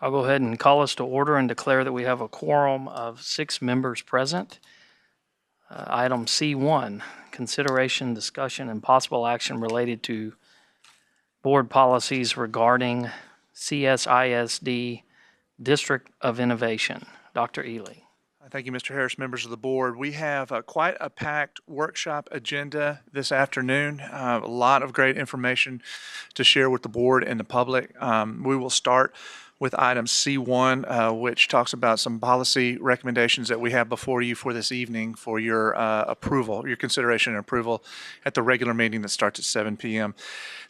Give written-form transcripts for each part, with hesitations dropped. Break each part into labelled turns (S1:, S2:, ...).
S1: I'll go ahead and call us to order and declare that we have a quorum of 6 members present. Item C1, consideration, discussion, and possible action related to board policies regarding CSISD District of Innovation. Dr. Ely.
S2: Thank you, Mr. Harris, members of the board. We have quite a packed workshop agenda this afternoon. A lot of great information to share with the board and the public. We will start with item C1, which talks about some policy recommendations that we have before you for this evening for your approval, your consideration and approval at the regular meeting that starts at 7 p.m.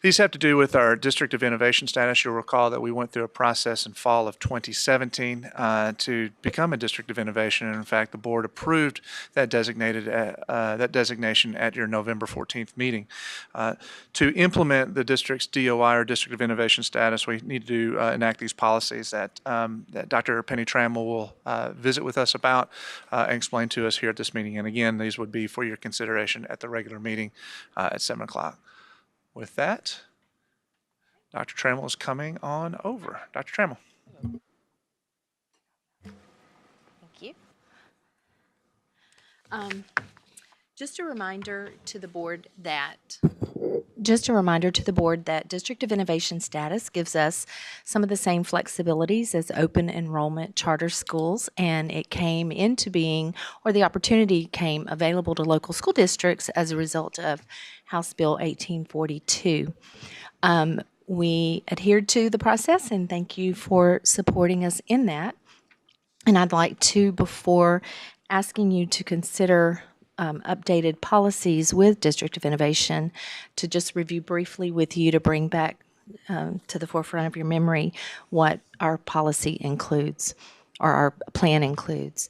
S2: These have to do with our District of Innovation status. You'll recall that we went through a process in fall of 2017 to become a District of Innovation. And in fact, the board approved that designation at your November 14th meeting. To implement the district's DOI or District of Innovation status, we need to enact these policies that Dr. Penny Trammell will visit with us about and explain to us here at this meeting. And again, these would be for your consideration at the regular meeting at 7 o'clock. With that, Dr. Trammell is coming on over. Dr. Trammell.
S3: Thank you. Just a reminder to the board that District of Innovation status gives us some of the same flexibilities as open enrollment charter schools, and it came into being, or the opportunity came available to local school districts as a result of House Bill 1842. We adhered to the process, and thank you for supporting us in that. And I'd like to, before asking you to consider updated policies with District of Innovation, to just review briefly with you to bring back to the forefront of your memory what our policy includes, or our plan includes.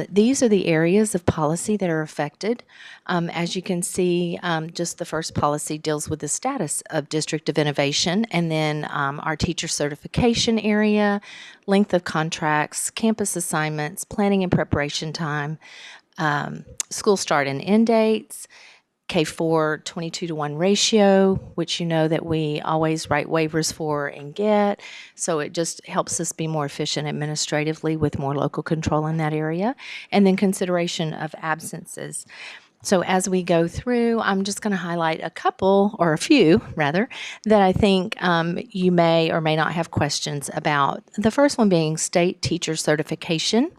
S3: These are the areas of policy that are affected. As you can see, just the first policy deals with the status of District of Innovation, and then our teacher certification area, length of contracts, campus assignments, planning and preparation time, school start and end dates, K4 22-to-1 ratio, which you know that we always write waivers for and get. So it just helps us be more efficient administratively with more local control in that area. And then consideration of absences. So as we go through, I'm just going to highlight a couple, or a few rather, that I think you may or may not have questions about. The first one being state teacher certification.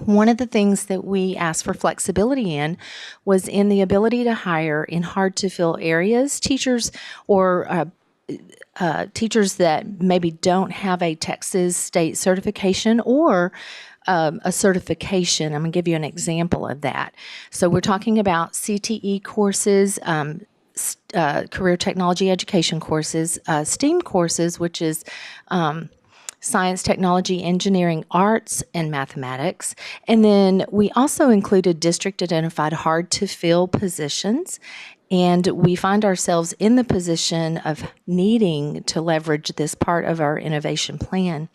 S3: One of the things that we asked for flexibility in was in the ability to hire in hard-to-fill areas teachers, or teachers that maybe don't have a Texas state certification or a certification. I'm going to give you an example of that. So we're talking about CTE courses, career technology education courses, STEAM courses, which is science, technology, engineering, arts, and mathematics. And then we also included district-identified hard-to-fill positions. And we find ourselves in the position of needing to leverage this part of our innovation plan,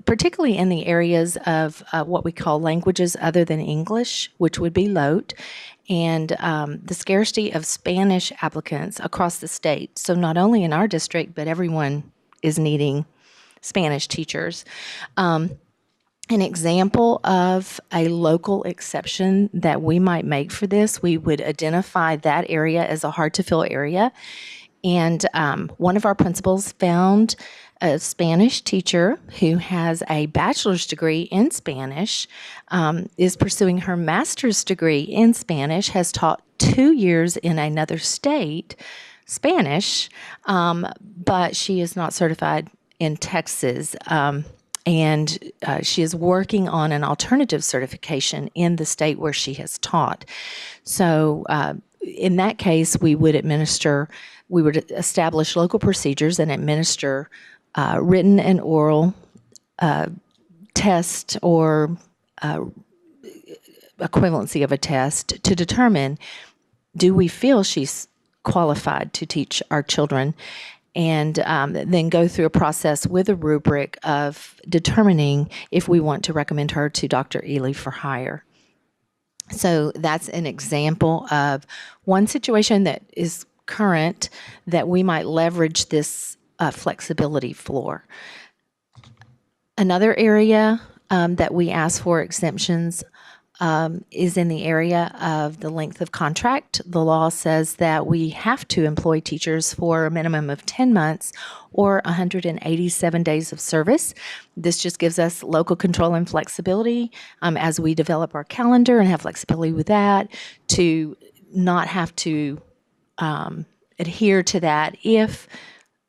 S3: particularly in the areas of what we call languages other than English, which would be LOTE, and the scarcity of Spanish applicants across the state. So not only in our district, but everyone is needing Spanish teachers. An example of a local exception that we might make for this, we would identify that area as a hard-to-fill area. And one of our principals found a Spanish teacher who has a bachelor's degree in Spanish, is pursuing her master's degree in Spanish, has taught 2 years in another state, Spanish, but she is not certified in Texas, and she is working on an alternative certification in the state where she has taught. So in that case, we would establish local procedures and administer written and oral test or equivalency of a test to determine, do we feel she's qualified to teach our children, and then go through a process with a rubric of determining if we want to recommend her to Dr. Ely for hire. So that's an example of one situation that is current that we might leverage this flexibility for. Another area that we ask for exemptions is in the area of the length of contract. The law says that we have to employ teachers for a minimum of 10 months or 187 days of service. This just gives us local control and flexibility as we develop our calendar and have flexibility with that to not have to adhere to that if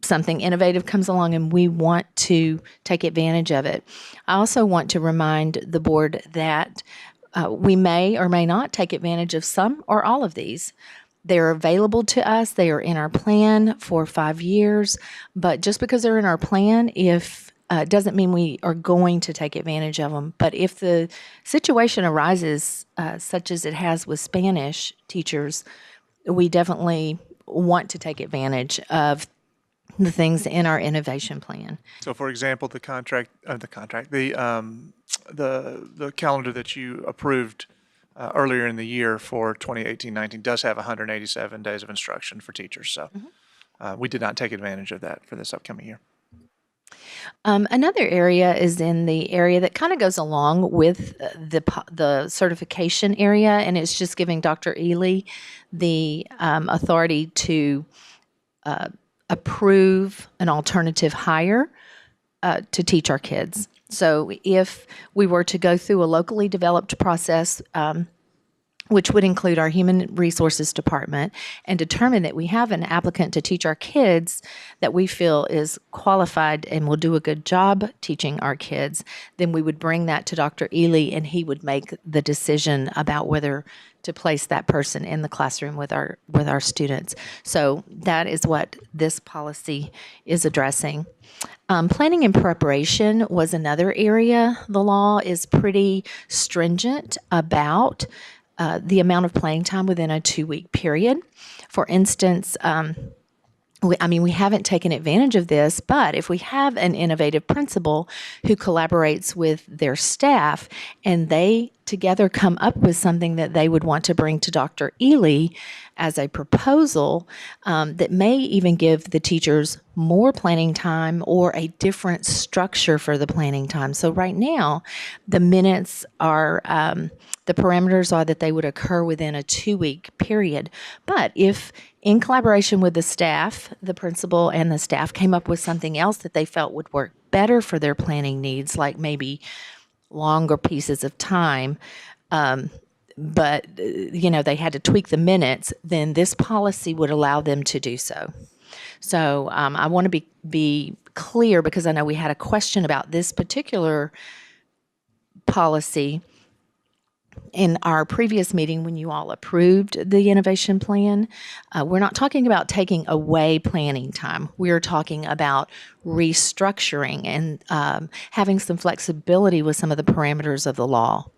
S3: something innovative comes along and we want to take advantage of it. I also want to remind the board that we may or may not take advantage of some or all of these. They're available to us. They are in our plan for 5 years. But just because they're in our plan, if doesn't mean we are going to take advantage of them. But if the situation arises, such as it has with Spanish teachers, we definitely want to take advantage of the things in our innovation plan.
S2: So, for example, the calendar that you approved earlier in the year for 2018-19 does have 187 days of instruction for teachers. So, we did not take advantage of that for this upcoming year.
S3: Another area is in the area that kind of goes along with the certification area, and it's just giving Dr. Ely the authority to approve an alternative hire to teach our kids. So if we were to go through a locally developed process, which would include our human resources department, and determine that we have an applicant to teach our kids that we feel is qualified and will do a good job teaching our kids, then we would bring that to Dr. Ely and he would make the decision about whether to place that person in the classroom with our students. So that is what this policy is addressing. Planning and preparation was another area. The law is pretty stringent about the amount of planning time within a 2-week period. For instance, we haven't taken advantage of this, but if we have an innovative principal who collaborates with their staff and they together come up with something that they would want to bring to Dr. Ely as a proposal that may even give the teachers more planning time or a different structure for the planning time. So right now, the minutes are, the parameters are that they would occur within a 2-week period. But if in collaboration with the staff, the principal and the staff came up with something else that they felt would work better for their planning needs, like maybe pieces of time, but they had to tweak the minutes, then this policy would allow them to do so. So I want to be clear because I know we had a question about this particular policy in our previous meeting when you all approved the innovation plan. We're not talking about taking away planning time. We're talking about restructuring and having some flexibility with some of the parameters of the law.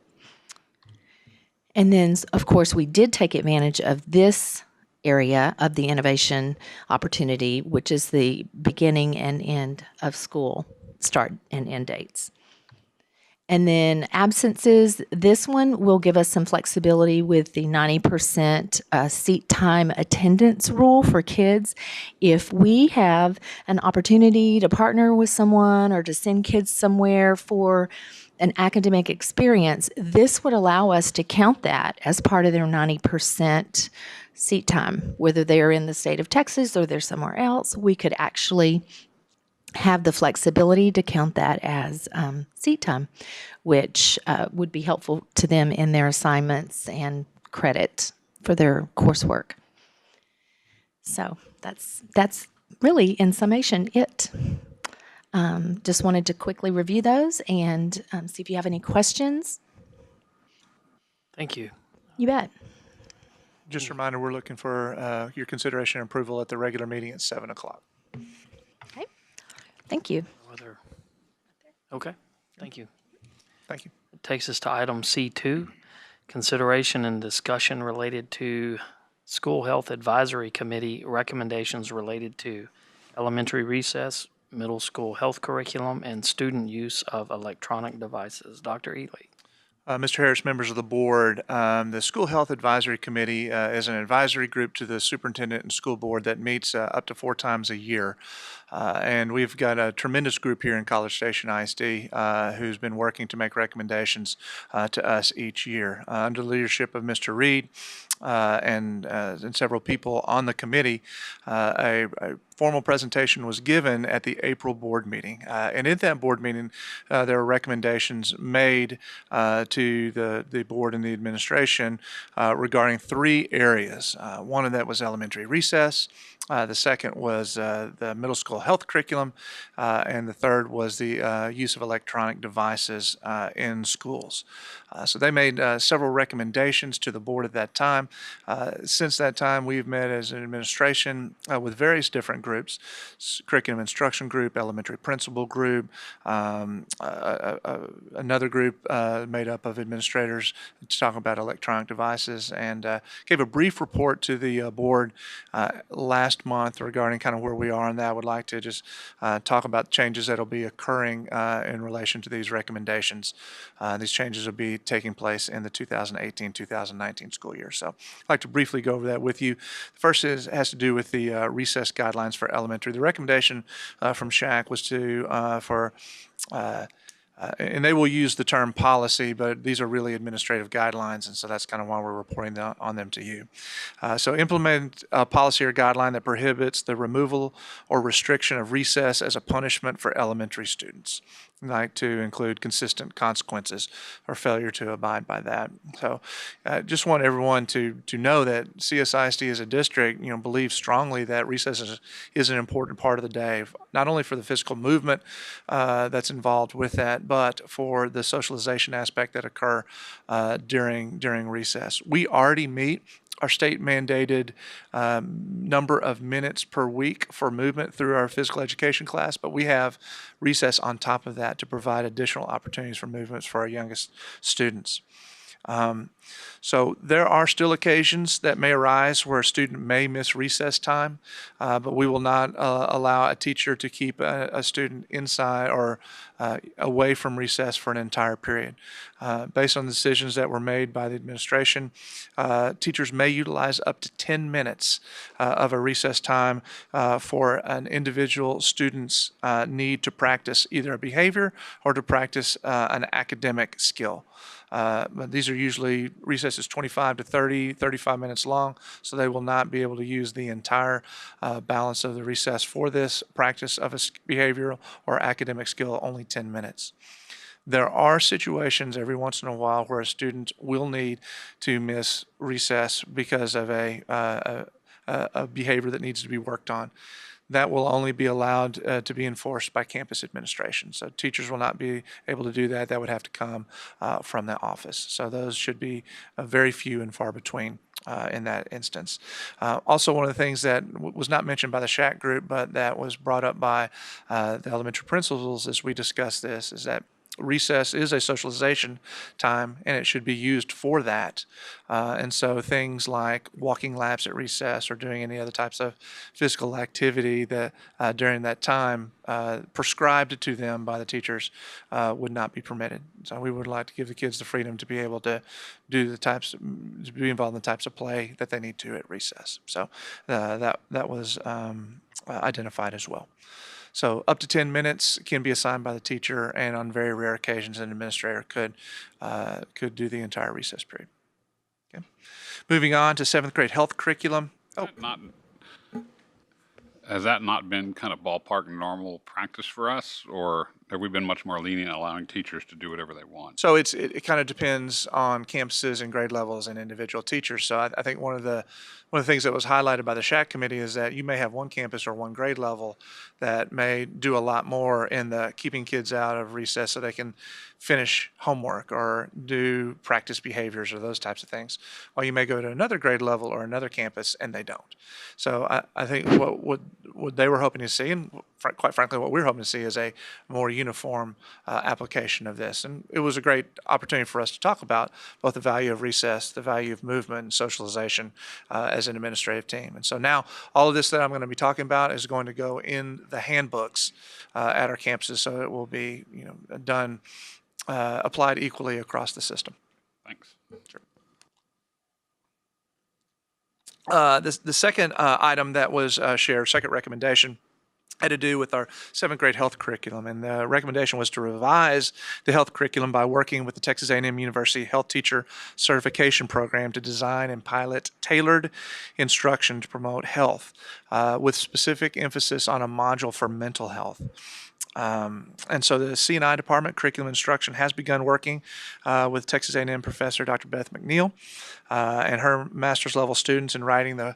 S3: And then, of course, we did take advantage of this area of the innovation opportunity, which is the beginning and end of school, start and end dates. And then absences, this one will give us some flexibility with the 90% seat time attendance rule for kids. If we have an opportunity to partner with someone or to send kids somewhere for an academic experience, this would allow us to count that as part of their 90% seat time. Whether they're in the state of Texas or they're somewhere else, we could actually have the flexibility to count that as seat time, which would be helpful to them in their assignments and credit for their coursework. So that's really, in summation, it. Just wanted to quickly review those and see if you have any questions.
S1: Thank you.
S3: You bet.
S2: Just a reminder, we're looking for your consideration and approval at the regular meeting at 7 o'clock.
S3: Okay. Thank you.
S1: Okay, thank you.
S2: Thank you.
S1: It takes us to item C2, consideration and discussion related to School Health Advisory Committee recommendations related to elementary recess, middle school health curriculum, and student use of electronic devices. Dr. Ely.
S2: Mr. Harris, members of the board, the School Health Advisory Committee is an advisory group to the superintendent and school board that meets up to 4 times a year. And we've got a tremendous group here in College Station ISD who's been working to make recommendations to us each year. Under the leadership of Mr. Reed and several people on the committee, a formal presentation was given at the April board meeting. And in that board meeting, there were recommendations made to the board and the administration regarding 3 areas. One of that was elementary recess. The second was the middle school health curriculum. And the third was the use of electronic devices in schools. So they made several recommendations to the board at that time. Since that time, we've met as an administration with various different groups: curriculum instruction group, elementary principal group, another group made up of administrators to talk about electronic devices, and gave a brief report to the board last month regarding kind of where we are on that. I would like to just talk about changes that will be occurring in relation to these recommendations. These changes will be taking place in the 2018-2019 school year. So I'd like to briefly go over that with you. The first has to do with the recess guidelines for elementary. The recommendation from SHAC was and they will use the term policy, but these are really administrative guidelines, and so that's kind of why we're reporting on them to you. So implement a policy or guideline that prohibits the removal or restriction of recess as a punishment for elementary students, like to include consistent consequences or failure to abide by that. So just want everyone to know that CSISD as a district, believes strongly that recess is an important part of the day, not only for the physical movement that's involved with that, but for the socialization aspect that occur during recess. We already meet our state mandated number of minutes per week for movement through our physical education class, but we have recess on top of that to provide additional opportunities for movements for our youngest students. So there are still occasions that may arise where a student may miss recess time, but we will not allow a teacher to keep a student inside or away from recess for an entire period. Based on the decisions that were made by the administration, teachers may utilize up to 10 minutes of a recess time for an individual student's need to practice either a behavior or to practice an academic skill. But these are usually recesses 25 to 35 minutes long, so they will not be able to use the entire balance of the recess for this practice of a behavioral or academic skill, only 10 minutes. There are situations every once in a while where a student will need to miss recess because of a behavior that needs to be worked on. That will only be allowed to be enforced by campus administration. So teachers will not be able to do that. That would have to come from the office. So those should be very few and far between in that instance. Also, one of the things that was not mentioned by the SHAC group, but that was brought up by the elementary principals as we discussed this, is that recess is a socialization time and it should be used for that. And so things like walking laps at recess or doing any other types of physical activity that during that time prescribed to them by the teachers would not be permitted. So we would like to give the kids the freedom to be able to do to be involved in the types of play that they need to at recess. So that was identified as well. So up to 10 minutes can be assigned by the teacher, and on very rare occasions, an administrator could do the entire recess period. Okay. Moving on to 7th grade health curriculum.
S4: Has that not been kind of ballpark normal practice for us, or have we been much more lenient allowing teachers to do whatever they want?
S2: So it kind of depends on campuses and grade levels and individual teachers. So I think one of the things that was highlighted by the SHAC committee is that you may have one campus or one grade level that may do a lot more in the keeping kids out of recess so they can finish homework or do practice behaviors or those types of things, while you may go to another grade level or another campus and they don't. So I think what they were hoping to see, and quite frankly what we're hoping to see, is a more uniform application of this. And it was a great opportunity for us to talk about both the value of recess, the value of movement and socialization as an administrative team. And so now all of this that I'm going to be talking about is going to go in the handbooks at our campuses, so it will be done applied equally across the system.
S4: Thanks.
S2: The second item that was shared, second recommendation, had to do with our seventh grade health curriculum. And the recommendation was to revise the health curriculum by working with the Texas A&M University Health Teacher Certification Program to design and pilot tailored instruction to promote health, with specific emphasis on a module for mental health. And so the C&I Department Curriculum Instruction has begun working with Texas A&M professor Dr. Beth McNeil and her master's level students in writing the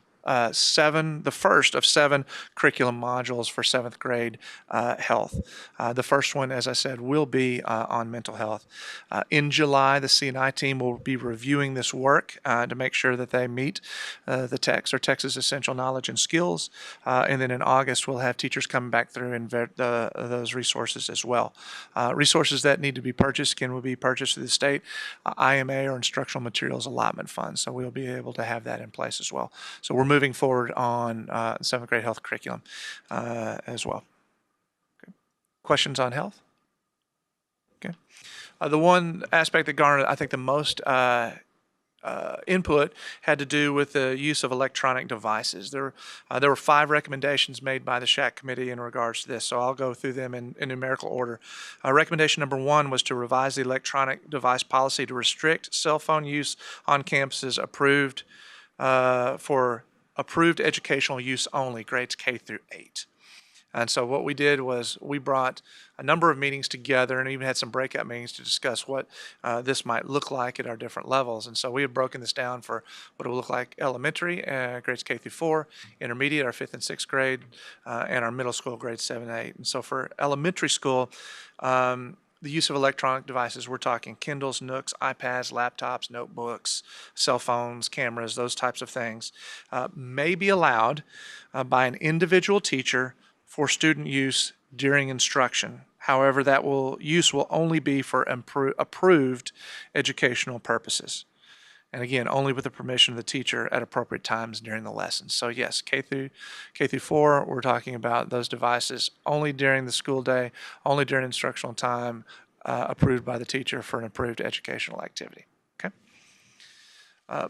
S2: first of 7 curriculum modules for 7th grade health. The first one, as I said, will be on mental health. In July, the C&I team will be reviewing this work to make sure that they meet the text or Texas Essential Knowledge and Skills. And then in August, we'll have teachers coming back through and vet those resources as well. Resources that need to be purchased will be purchased through the state IMA or Instructional Materials Allotment Fund. So we'll be able to have that in place as well. So we're moving forward on 7th grade health curriculum as well. Okay. Questions on health? Okay. The one aspect that garnered, I think, the most input had to do with the use of electronic devices. There were 5 recommendations made by the SHAC committee in regards to this, so I'll go through them in numerical order. Recommendation number 1 was to revise the electronic device policy to restrict cell phone use on campuses approved for approved educational use only, grades K through 8. And so what we did was we brought a number of meetings together and even had some breakout meetings to discuss what this might look like at our different levels. And so we have broken this down for what it will look like elementary, grades K through 4, intermediate, our 5th and 6th grade, and our middle school, grades 7 and 8. And so for elementary school, the use of electronic devices, we're talking Kindles, Nooks, iPads, laptops, notebooks, cell phones, cameras, those types of things, may be allowed by an individual teacher for student use during instruction. However, that use will only be for approved educational purposes. And again, only with the permission of the teacher at appropriate times during the lesson. So yes, K through 4, we're talking about those devices only during the school day, only during instructional time, approved by the teacher for an approved educational activity. Okay.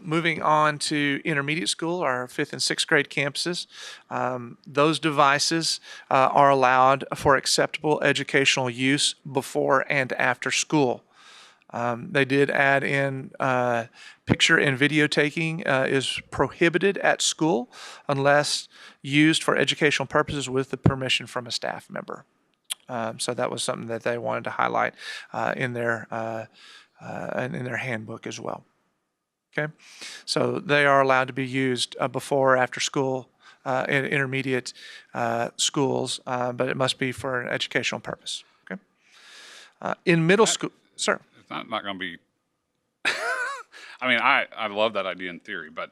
S2: Moving on to intermediate school, our 5th and 6th grade campuses, those devices are allowed for acceptable educational use before and after school. They did add in picture and video taking is prohibited at school unless used for educational purposes with the permission from a staff member. So that was something that they wanted to highlight in their handbook as well. Okay, so they are allowed to be used before or after school in intermediate schools, but it must be for an educational purpose. Okay, in middle school, sir.
S4: It's not going to be. I mean, I love that idea in theory, but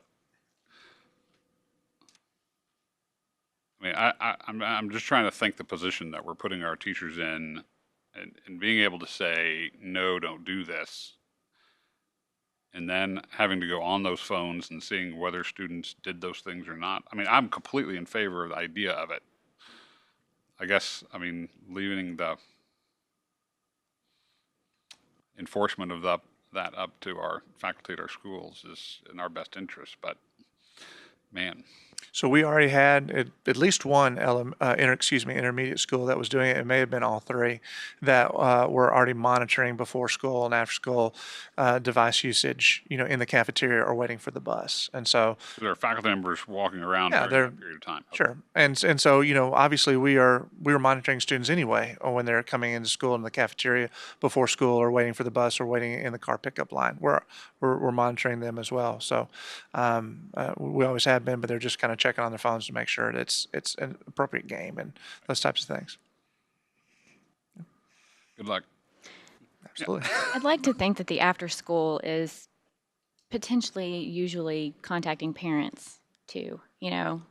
S4: I mean, I'm just trying to think the position that we're putting our teachers in, and being able to say no, don't do this, and then having to go on those phones and seeing whether students did those things or not. I mean, I'm completely in favor of the idea of it. I guess, I mean, leaving the enforcement of that up to our faculty at our schools is in our best interest, but man.
S2: So we already had at least one intermediate school that was doing it. It may have been all 3 that were already monitoring before school and after school device usage, in the cafeteria or waiting for the bus. And so
S4: there are faculty members walking around during that period of time.
S2: Sure. And so, obviously we were monitoring students anyway when they're coming into school in the cafeteria before school or waiting for the bus or waiting in the car pickup line. We're monitoring them as well. So we always have been, but they're just kind of checking on their phones to make sure that it's an appropriate game and those types of things.
S4: Good luck.
S2: Absolutely.
S5: I'd like to think that the after school is potentially usually contacting parents too,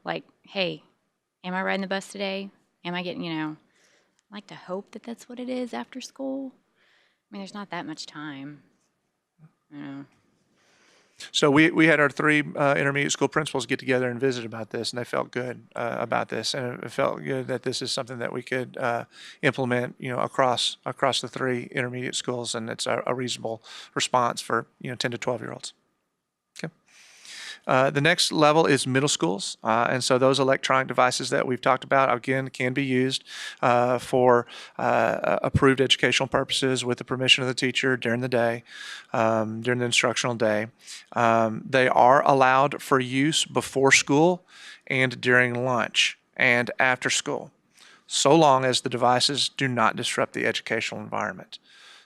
S5: like, hey, am I riding the bus today? Am I getting, I like to hope that that's what it is after school. I mean, there's not that much time.
S2: So we had our three intermediate school principals get together and visit about this, and they felt good about this, and it felt good that this is something that we could implement, across the three intermediate schools, and it's a reasonable response for 10 to 12-year-olds. Okay. The next level is middle schools, and so those electronic devices that we've talked about, again, can be used for approved educational purposes with the permission of the teacher during the day, during the instructional day. They are allowed for use before school and during lunch and after school, so long as the devices do not disrupt the educational environment.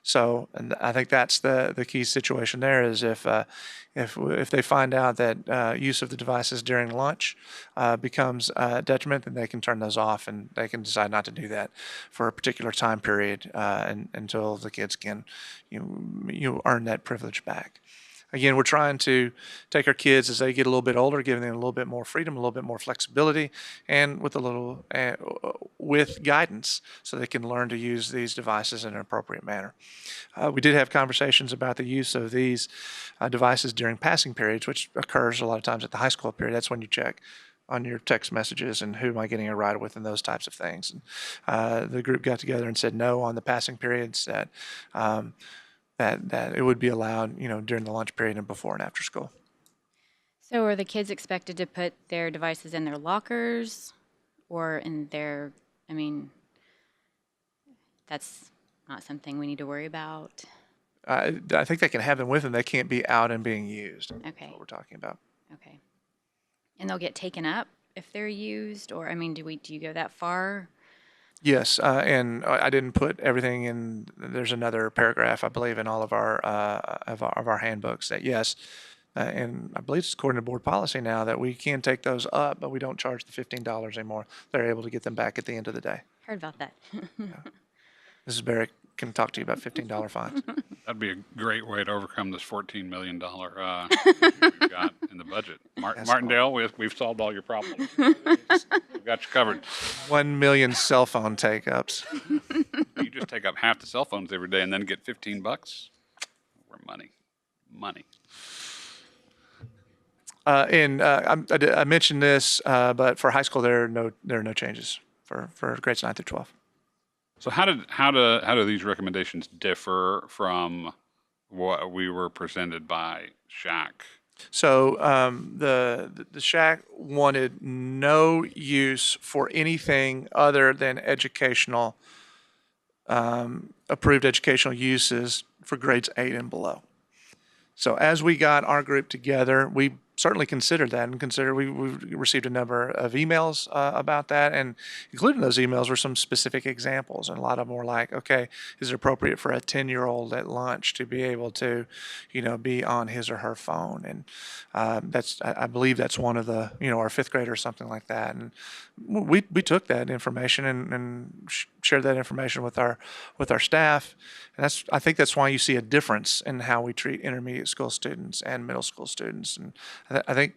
S2: So, and I think that's the key situation there is if they find out that use of the devices during lunch becomes a detriment, then they can turn those off, and they can decide not to do that for a particular time period until the kids can earn that privilege back. Again, we're trying to take our kids as they get a little bit older, giving them a little bit more freedom, a little bit more flexibility, and with guidance, so they can learn to use these devices in an appropriate manner. We did have conversations about the use of these devices during passing periods, which occurs a lot of times at the high school period. That's when you check on your text messages and who am I getting a ride with and those types of things. And the group got together and said no on the passing periods, that it would be allowed, during the lunch period and before and after school.
S5: So are the kids expected to put their devices in their lockers or that's not something we need to worry about?
S2: I think they can have them with them. They can't be out and being used.
S5: Okay.
S2: That's what we're talking about.
S5: Okay. And they'll get taken up if they're used, or do you go that far?
S2: Yes, and I didn't put everything in. There's another paragraph, I believe, in all of our handbooks that yes, and I believe it's according to board policy now that we can take those up, but we don't charge the $15 anymore. They're able to get them back at the end of the day.
S5: Heard about that.
S2: Mrs. Barrett can talk to you about $15 fines.
S4: That'd be a great way to overcome this $14 million we've got in the budget. Martindale, we've solved all your problems. We've got you covered.
S2: 1 million cell phone take-ups.
S4: You just take up half the cell phones every day and then get $15. We're money.
S2: I mentioned this, but for high school there are no changes for grades 9 through 12.
S4: So how do these recommendations differ from what we were presented by SHAC?
S2: So the SHAC wanted no use for anything other than educational, approved educational uses for grades 8 and below. So as we got our group together, we certainly considered that and we received a number of emails about that, and including those emails were some specific examples, and a lot of them were like, okay, is it appropriate for a 10-year-old at lunch to be able to be on his or her phone? And I believe that's one of the our fifth grader or something like that, and we took that information and shared that information with our staff, and I think that's why you see a difference in how we treat intermediate school students and middle school students. And I think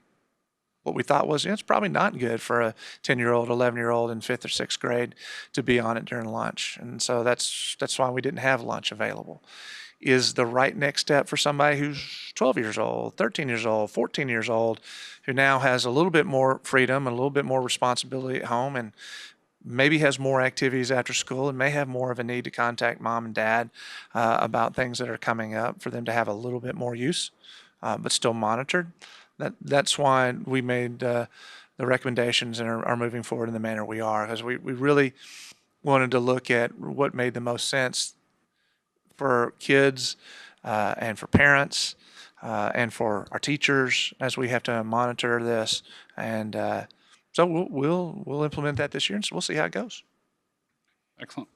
S2: what we thought was it's probably not good for a 10-year-old, 11-year-old in 5th or 6th grade to be on it during lunch. And so that's why we didn't have lunch available. Is the right next step for somebody who's 12 years old, 13 years old, 14 years old, who now has a little bit more freedom and a little bit more responsibility at home, and maybe has more activities after school and may have more of a need to contact mom and dad about things that are coming up, for them to have a little bit more use, but still monitored. That's why we made the recommendations and are moving forward in the manner we are, because we really wanted to look at what made the most sense for kids and for parents and for our teachers as we have to monitor this. And so we'll implement that this year, and so we'll see how it goes.
S4: Excellent.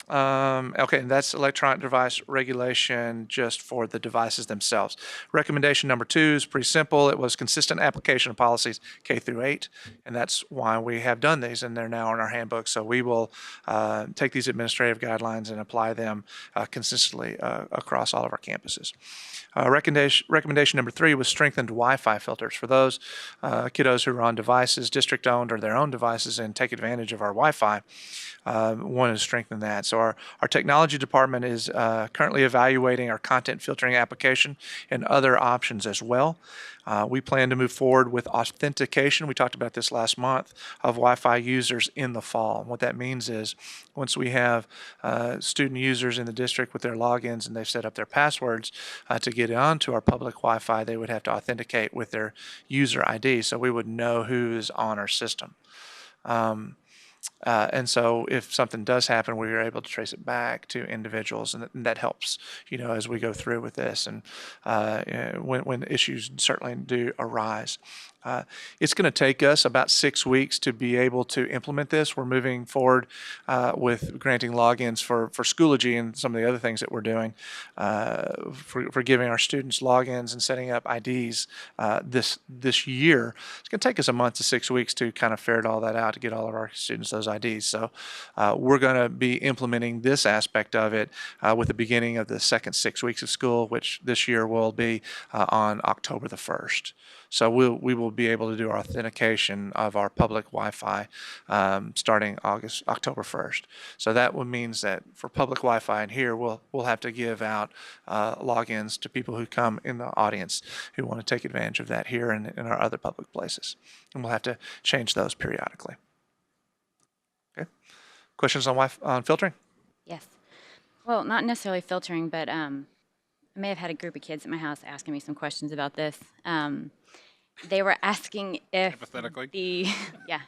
S2: Okay, and that's electronic device regulation just for the devices themselves. Recommendation number 2 is pretty simple. It was consistent application of policies K through 8, and that's why we have done these, and they're now in our handbook. So we will take these administrative guidelines and apply them consistently across all of our campuses. Recommendation number 3 was strengthened Wi-Fi filters for those kiddos who are on devices, district-owned or their own devices, and take advantage of our Wi-Fi. Wanted to strengthen that. So our technology department is currently evaluating our content filtering application and other options as well. We plan to move forward with authentication. We talked about this last month of Wi-Fi users in the fall. And what that means is once we have student users in the district with their logins and they've set up their passwords to get onto our public Wi-Fi, they would have to authenticate with their user ID so we would know who is on our system. And so if something does happen, we are able to trace it back to individuals, and that helps, as we go through with this and when issues certainly do arise. It's going to take us about 6 weeks to be able to implement this. We're moving forward with granting logins for Schoology and some of the other things that we're doing for giving our students logins and setting up IDs this year. It's going to take us a month to 6 weeks to kind of ferret all that out to get all of our students those IDs. So we're going to be implementing this aspect of it with the beginning of the second 6 weeks of school, which this year will be on October the 1st. So we will be able to do our authentication of our public Wi-Fi starting October 1st. So that means that for public Wi-Fi in here, we'll have to give out logins to people who come in the audience who want to take advantage of that here and in our other public places. And we'll have to change those periodically. Okay. Questions on filtering?
S5: Yes. Well, not necessarily filtering, but I may have had a group of kids at my house asking me some questions about this. They were asking if
S4: Hypothetically?
S5: yeah,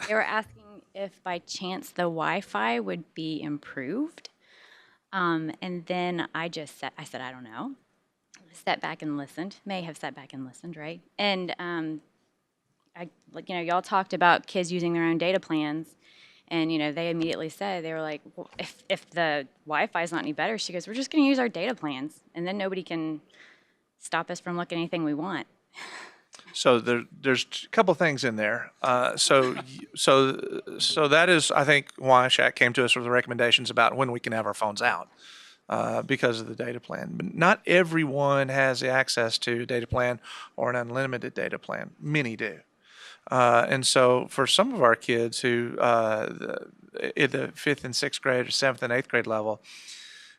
S5: they were asking if by chance the Wi-Fi would be improved. And then I said, I don't know. Sat back and listened. May have sat back and listened, right? And y'all talked about kids using their own data plans. And, they immediately said, they were like, well, if the Wi-Fi is not any better, she goes, we're just going to use our data plans. And then nobody can stop us from looking at anything we want.
S2: So there's a couple things in there. So that is, I think, why Shaq came to us with the recommendations about when we can have our phones out because of the data plan. But not everyone has the access to a data plan or an unlimited data plan. Many do. And so for some of our kids who in the 5th and 6th grade or 7th and 8th grade level,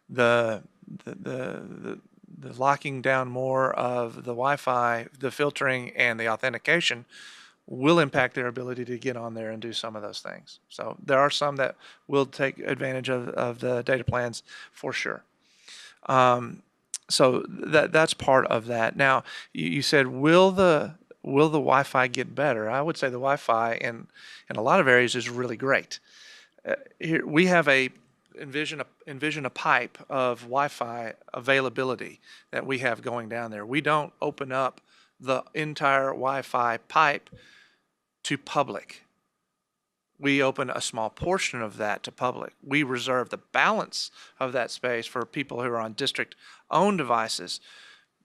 S2: the locking down more of the Wi-Fi, the filtering, and the authentication will impact their ability to get on there and do some of those things. So there are some that will take advantage of the data plans for sure. So that's part of that. Now, you said, will the Wi-Fi get better? I would say the Wi-Fi in a lot of areas is really great. Here we have envision a pipe of Wi-Fi availability that we have going down there. We don't open up the entire Wi-Fi pipe to public. We open a small portion of that to public. We reserve the balance of that space for people who are on district-owned devices.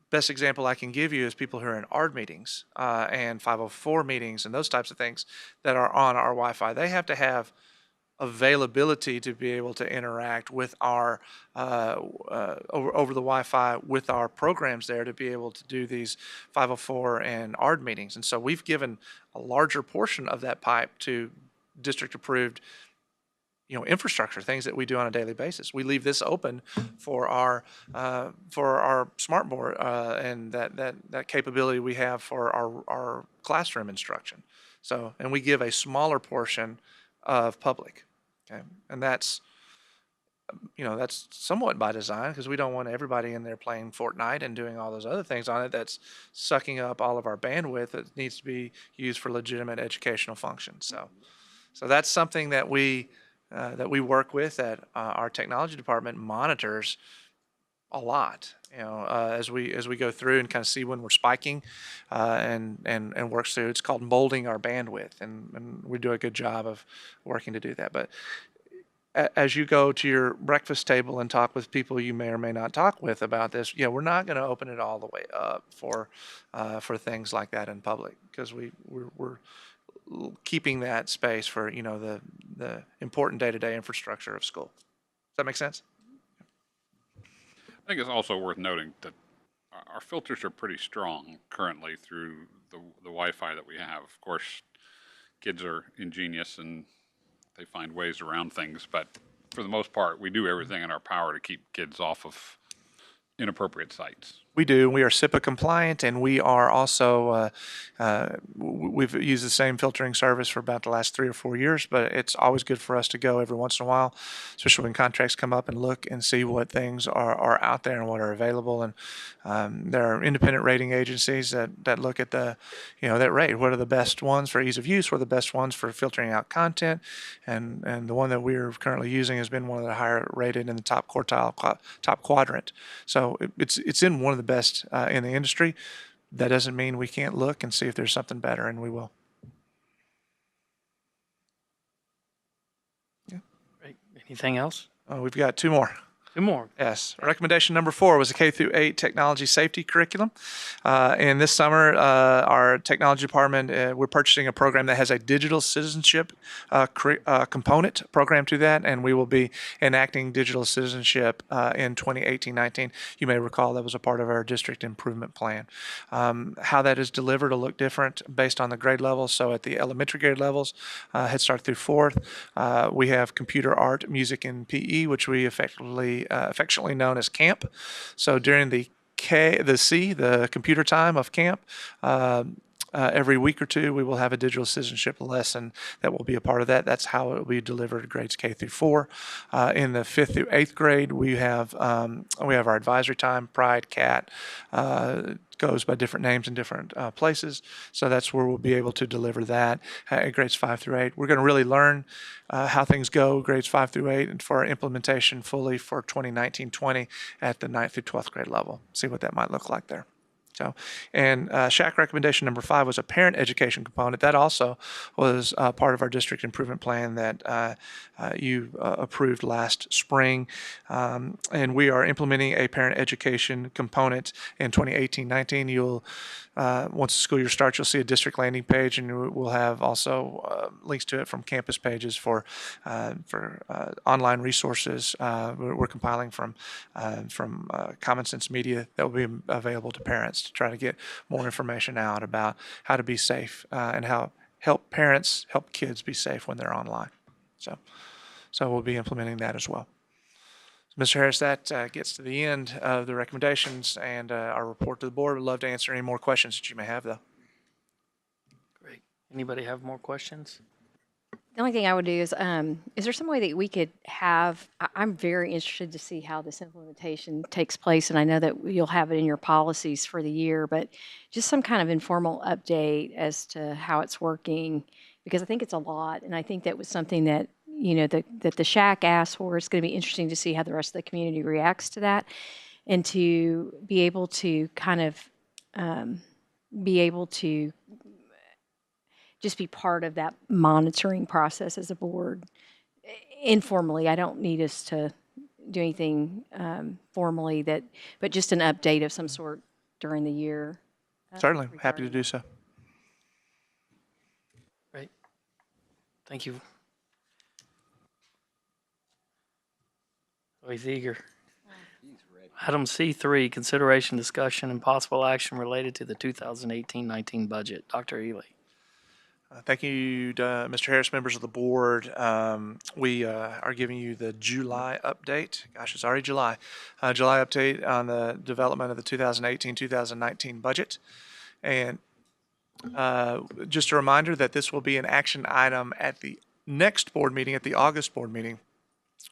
S2: Best example I can give you is people who are in ARD meetings and 504 meetings and those types of things that are on our Wi-Fi. They have to have availability to be able to interact with our over the Wi-Fi with our programs there to be able to do these 504 and ARD meetings. And so we've given a larger portion of that pipe to district approved infrastructure, things that we do on a daily basis. We leave this open for our smart board and that capability we have for our classroom instruction. So, and we give a smaller portion of public. Okay, and that's somewhat by design because we don't want everybody in there playing Fortnite and doing all those other things on it that's sucking up all of our bandwidth that needs to be used for legitimate educational functions. So that's something that we work with that our technology department monitors a lot. As we go through and kind of see when we're spiking and works through. It's called molding our bandwidth, and we do a good job of working to do that. But as you go to your breakfast table and talk with people you may or may not talk with about this, we're not going to open it all the way up for things like that in public because we're keeping that space for the important day-to-day infrastructure of school. Does that make sense?
S4: I think it's also worth noting that our filters are pretty strong currently through the Wi-Fi that we have. Of course, kids are ingenious and they find ways around things, but for the most part, we do everything in our power to keep kids off of inappropriate sites.
S2: We do. We are SIPA compliant, and we are also, we've used the same filtering service for about the last 3 or 4 years, but it's always good for us to go every once in a while, especially when contracts come up, and look and see what things are out there and what are available. And there are independent rating agencies that look at that rate. What are the best ones for ease of use? What are the best ones for filtering out content? And the one that we're currently using has been one of the higher rated in the top quartile, top quadrant. So it's in one of the best in the industry. That doesn't mean we can't look and see if there's something better, and we will.
S1: Great. Anything else?
S2: We've got 2 more.
S1: 2 more.
S2: Yes. Recommendation number 4 was a K-8 technology safety curriculum. And this summer, our technology department, we're purchasing a program that has a digital citizenship component program to that, and we will be enacting digital citizenship in 2018-19. You may recall that was a part of our district improvement plan. How that is delivered will look different based on the grade levels. So at the elementary grade levels, Head Start through 4th, we have computer, art, music, and PE, which we affectionately known as camp. So during the computer time of camp, every week or 2, we will have a digital citizenship lesson that will be a part of that. That's how it will be delivered grades K through 4. In the 5th through 8th grade, we have our advisory time, Pride, CAT, goes by different names in different places. So that's where we'll be able to deliver that at grades 5 through 8. We're going to really learn how things go grades 5 through 8 and for our implementation fully for 2019-20 at the 9th through 12th grade level. See what that might look like there. So, and SHAC recommendation number 5 was a parent education component. That also was part of our district improvement plan that you approved last spring. And we are implementing a parent education component in 2018-19. You'll once the school year starts, you'll see a district landing page, and we'll have also links to it from campus pages for online resources. We're compiling from Common Sense Media that will be available to parents to try to get more information out about how to be safe and how help kids be safe when they're online. So we'll be implementing that as well. Mr. Harris, that gets to the end of the recommendations and our report to the board. We'd love to answer any more questions that you may have, though.
S1: Great. Anybody have more questions?
S6: The only thing I would do is there some way that we could have, I'm very interested to see how this implementation takes place, and I know that you'll have it in your policies for the year, but just some kind of informal update as to how it's working, because I think it's a lot, and I think that was something that, that the SHAC asked for. It's going to be interesting to see how the rest of the community reacts to that, and to be able to kind of just be part of that monitoring process as a board informally. I don't need us to do anything formally, but just an update of some sort during the year.
S2: Certainly, happy to do so.
S1: Great. Thank you. Oh, he's eager. Item C3, consideration, discussion, and possible action related to the 2018-19 budget. Dr. Ely.
S2: Thank you, Mr. Harris, members of the board. We are giving you the July update. Gosh, it's already July. July update on the development of the 2018-2019 budget. And just a reminder that this will be an action item at the next board meeting, at the August board meeting.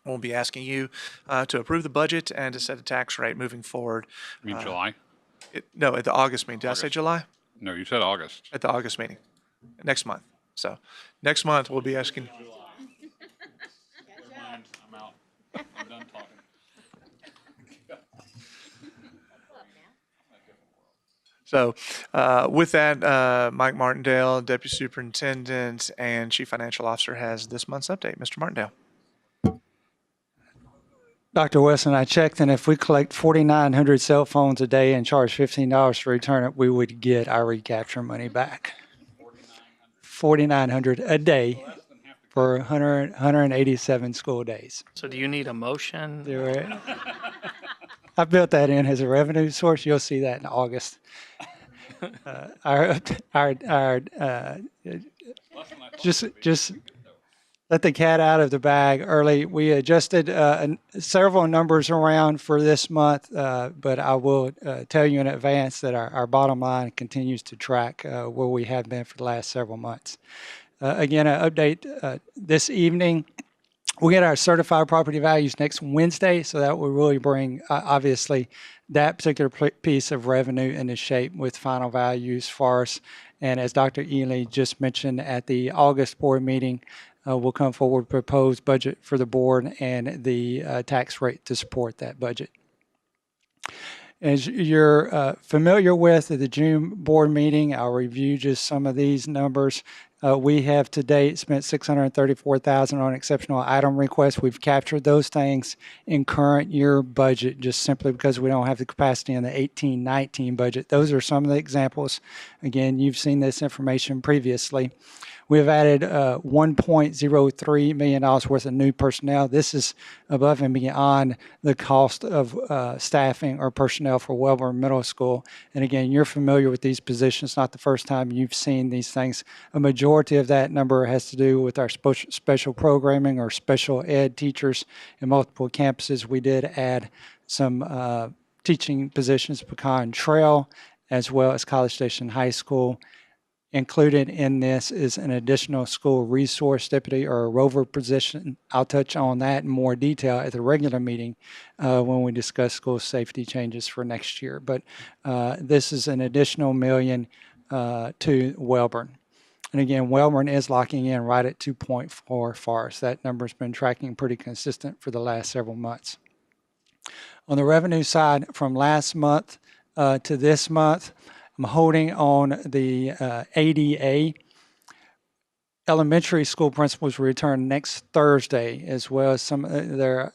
S2: We'll be asking you to approve the budget and to set a tax rate moving forward.
S4: You mean July?
S2: No, at the August meeting. Did I say July?
S4: No, you said August.
S2: At the August meeting. Next month. So next month we'll be asking.
S4: I'm out. I'm done talking.
S2: So with that, Mike Martindale, Deputy Superintendent and Chief Financial Officer, has this month's update. Mr. Martindale.
S7: Dr. Wesson, I checked, and if we collect 4,900 cell phones a day and charge $15 to return it, we would get our recapture money back. 4,900 a day for 187 school days.
S1: So do you need a motion?
S7: I built that in as a revenue source. You'll see that in August. Just let the cat out of the bag early. We adjusted several numbers around for this month, but I will tell you in advance that our bottom line continues to track where we have been for the last several months. Again, an update this evening. We get our certified property values next Wednesday, so that will really bring, obviously, that particular piece of revenue into shape with final values for us. And as Dr. Ely just mentioned at the August board meeting, we'll come forward with proposed budget for the board and the tax rate to support that budget. As you're familiar with at the June board meeting, I'll review just some of these numbers. We have to date spent $634,000 on exceptional item requests. We've captured those things in current year budget just simply because we don't have the capacity in the 18-19 budget. Those are some of the examples. Again, you've seen this information previously. We've added $1.03 million worth of new personnel. This is above and beyond the cost of staffing or personnel for Wellborn Middle School. And again, you're familiar with these positions, not the first time you've seen these things. A majority of that number has to do with our special programming or special ed teachers in multiple campuses. We did add some teaching positions, Pecan Trail, as well as College Station High School. Included in this is an additional school resource deputy or a rover position. I'll touch on that in more detail at the regular meeting when we discuss school safety changes for next year. But this is an additional $1 million to Wellborn. And again, Wellborn is locking in right at 2.4 for us. That number's been tracking pretty consistent for the last several months. On the revenue side, from last month to this month, I'm holding on the ADA. Elementary school principals return next Thursday, as well as some of their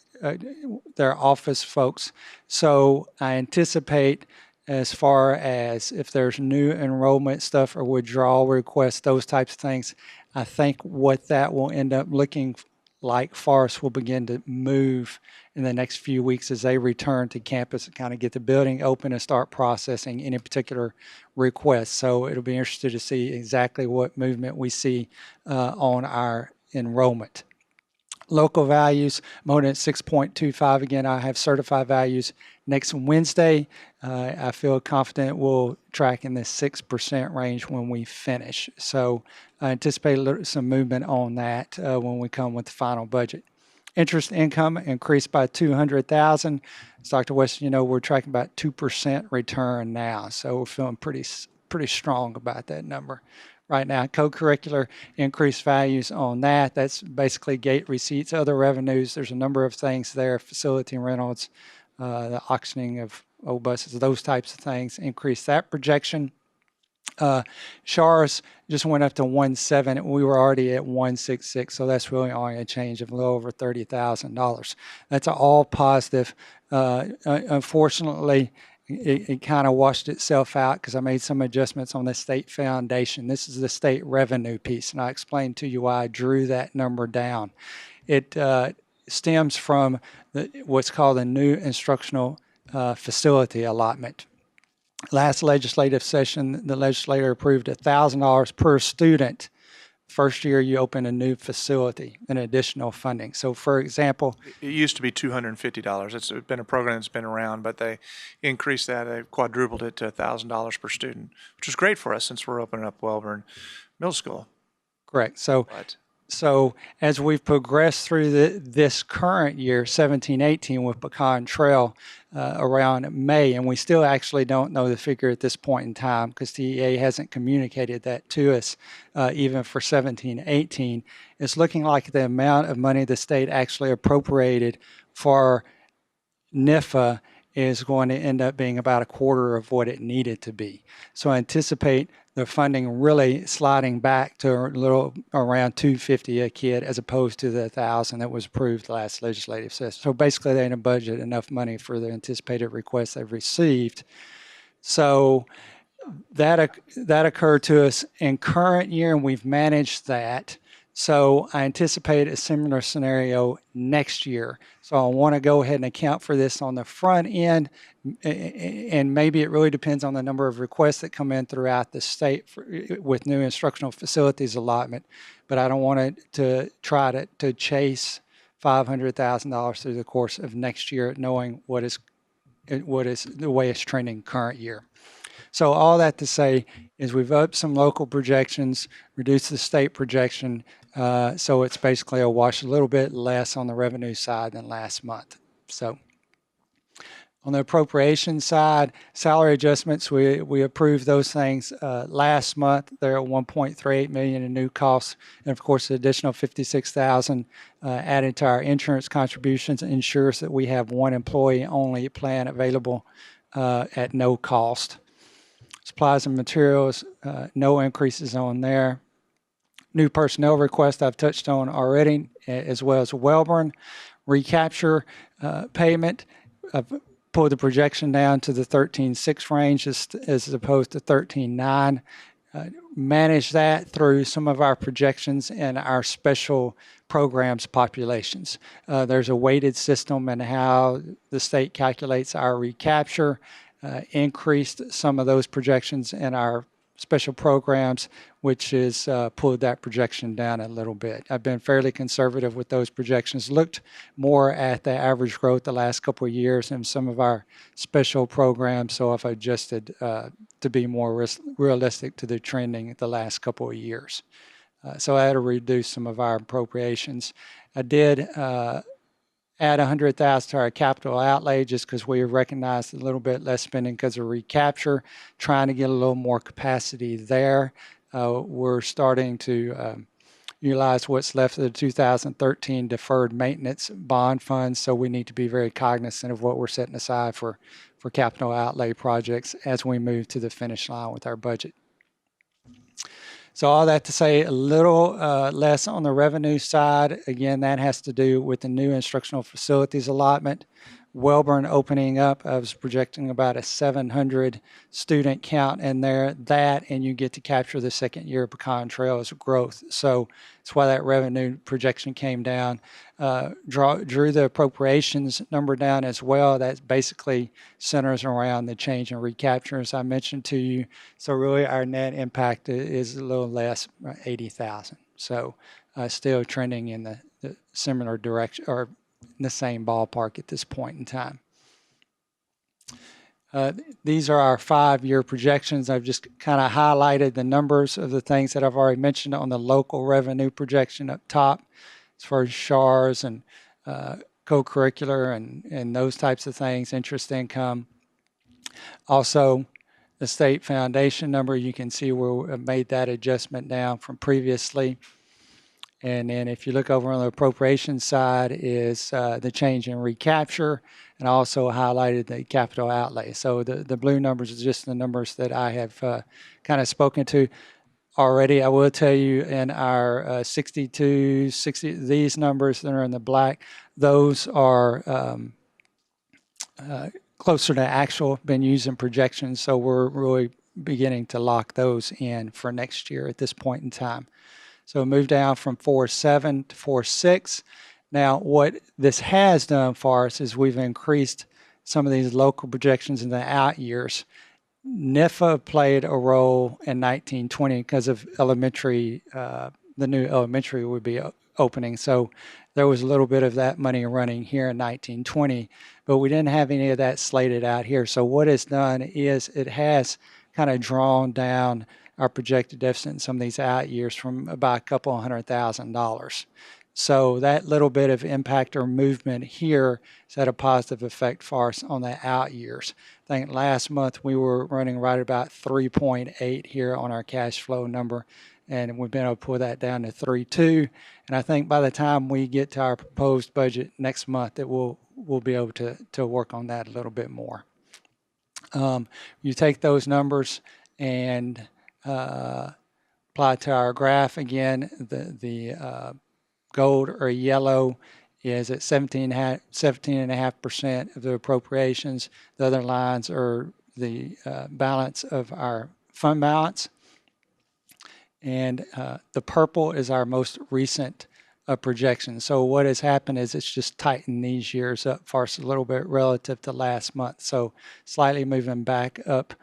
S7: office folks. So I anticipate, as far as if there's new enrollment stuff or withdrawal requests, those types of things, I think what that will end up looking like for us will begin to move in the next few weeks as they return to campus and kind of get the building open and start processing any particular requests. So it'll be interesting to see exactly what movement we see on our enrollment. Local values, I'm holding at 6.25. Again, I have certified values next Wednesday. I feel confident we'll track in the 6% range when we finish. So I anticipate some movement on that when we come with the final budget. Interest income increased by $200,000. As Dr. Weston, we're tracking about 2% return now. So we're feeling pretty strong about that number right now. Co-curricular increased values on that. That's basically gate receipts, other revenues. There's a number of things there, facility rentals, the auctioning of old buses, those types of things. Increase that projection. SHARS just went up to 1.7. We were already at 1.66, so that's really only a change of a little over $30,000. That's all positive. Unfortunately, it kind of washed itself out because I made some adjustments on the state foundation. This is the state revenue piece, and I explained to you why I drew that number down. It stems from what's called a new instructional facility allotment. Last legislative session, the legislature approved $1,000 per student. First year you open a new facility and additional funding. So for example,
S2: It used to be $250. It's been a program that's been around, but they increased that. They quadrupled it to $1,000 per student, which is great for us since we're opening up Wellborn Middle School.
S7: correct. So as we've progressed through this current year, 17-18 with Pecan Trail around May, and we still actually don't know the figure at this point in time because TEA hasn't communicated that to us even for 17-18. It's looking like the amount of money the state actually appropriated for NIFA is going to end up being about a quarter of what it needed to be. So I anticipate the funding really sliding back to a little around $250 a kid as opposed to the $1,000 that was approved last legislative session. So basically they didn't budget enough money for the anticipated requests they've received. So that occurred to us in current year, and we've managed that So I anticipate a similar scenario next year. So I want to go ahead and account for this on the front end, and maybe it really depends on the number of requests that come in throughout the state with new instructional facilities allotment. But I don't want it to try to chase $500,000 through the course of next year, knowing what is the way it's trending current year. So all that to say is we've upped some local projections, reduced the state projection, so it's basically a wash, a little bit less on the revenue side than last month. So on the appropriation side, salary adjustments, we approved those things last month. They're at $1.38 million in new costs, and of course the additional $56,000 added to our insurance contributions ensures that we have one employee only plan available at no cost. Supplies and materials, no increases on there. New personnel request I've touched on already, as well as Wellborn. Recapture payment, I've pulled the projection down to the 13.6 range as opposed to 13.9. Manage that through some of our projections and our special programs populations. There's a weighted system in how the state calculates our recapture. Increased some of those projections in our special programs, which has pulled that projection down a little bit. I've been fairly conservative with those projections, looked more at the average growth the last couple of years in some of our special programs, so I've adjusted to be more realistic to the trending the last couple of years. So I had to reduce some of our appropriations. I did add $100,000 to our capital outlay just because we recognized a little bit less spending because of recapture, trying to get a little more capacity there. We're starting to utilize what's left of the 2013 deferred maintenance bond funds, so we need to be very cognizant of what we're setting aside for capital outlay projects as we move to the finish line with our budget. So all that to say, a little less on the revenue side. Again, that has to do with the new instructional facilities allotment. Wellborn opening up, I was projecting about a 700 student count in there. That, and you get to capture the second year of Pecan Trail's growth. So that's why that revenue projection came down. Drew the appropriations number down as well. That basically centers around the change in recapture, as I mentioned to you. So really our net impact is a little less, 80,000. So still trending in the similar direction, or in the same ballpark at this point in time. These are our 5-year projections. I've just kind of highlighted the numbers of the things that I've already mentioned on the local revenue projection up top, as far as SHARs and co-curricular and those types of things, interest income. Also, the state foundation number, you can see where we made that adjustment down from previously. And then if you look over on the appropriation side is the change in recapture, and also highlighted the capital outlay. So the blue numbers are just the numbers that I have kind of spoken to already. I will tell you in our 60, these numbers that are in the black, those are closer to actual, been using projections. So we're really beginning to lock those in for next year at this point in time. So move down from 4.7 to 4.6. Now, what this has done for us is we've increased some of these local projections in the out years. NIFA played a role in 1920 because of elementary, the new elementary would be opening. So there was a little bit of that money running here in 1920, but we didn't have any of that slated out here. So what it's done is it has kind of drawn down our projected deficit in some of these out years from about a couple $100,000. So that little bit of impact or movement here has had a positive effect for us on the out years. I think last month we were running right about 3.8 here on our cash flow number, and we've been able to pull that down to 3.2. And I think by the time we get to our proposed budget next month, that we'll be able to work on that a little bit more. You take those numbers and apply to our graph again. The gold or yellow is at 17.5% of the appropriations. The other lines are the balance of our fund balance. And the purple is our most recent projection. So what has happened is it's just tightened these years up for us a little bit relative to last month. So slightly moving back up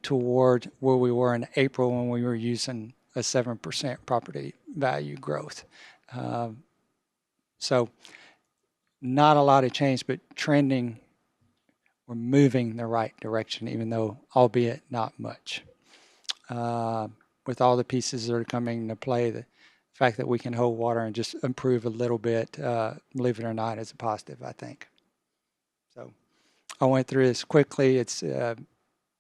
S7: toward where we were in April when we were using a 7% property value growth. So not a lot of change, but trending, we're moving the right direction, even though albeit not much. With all the pieces that are coming into play, the fact that we can hold water and just improve a little bit, believe it or not, is a positive, I think. So I went through this quickly. It's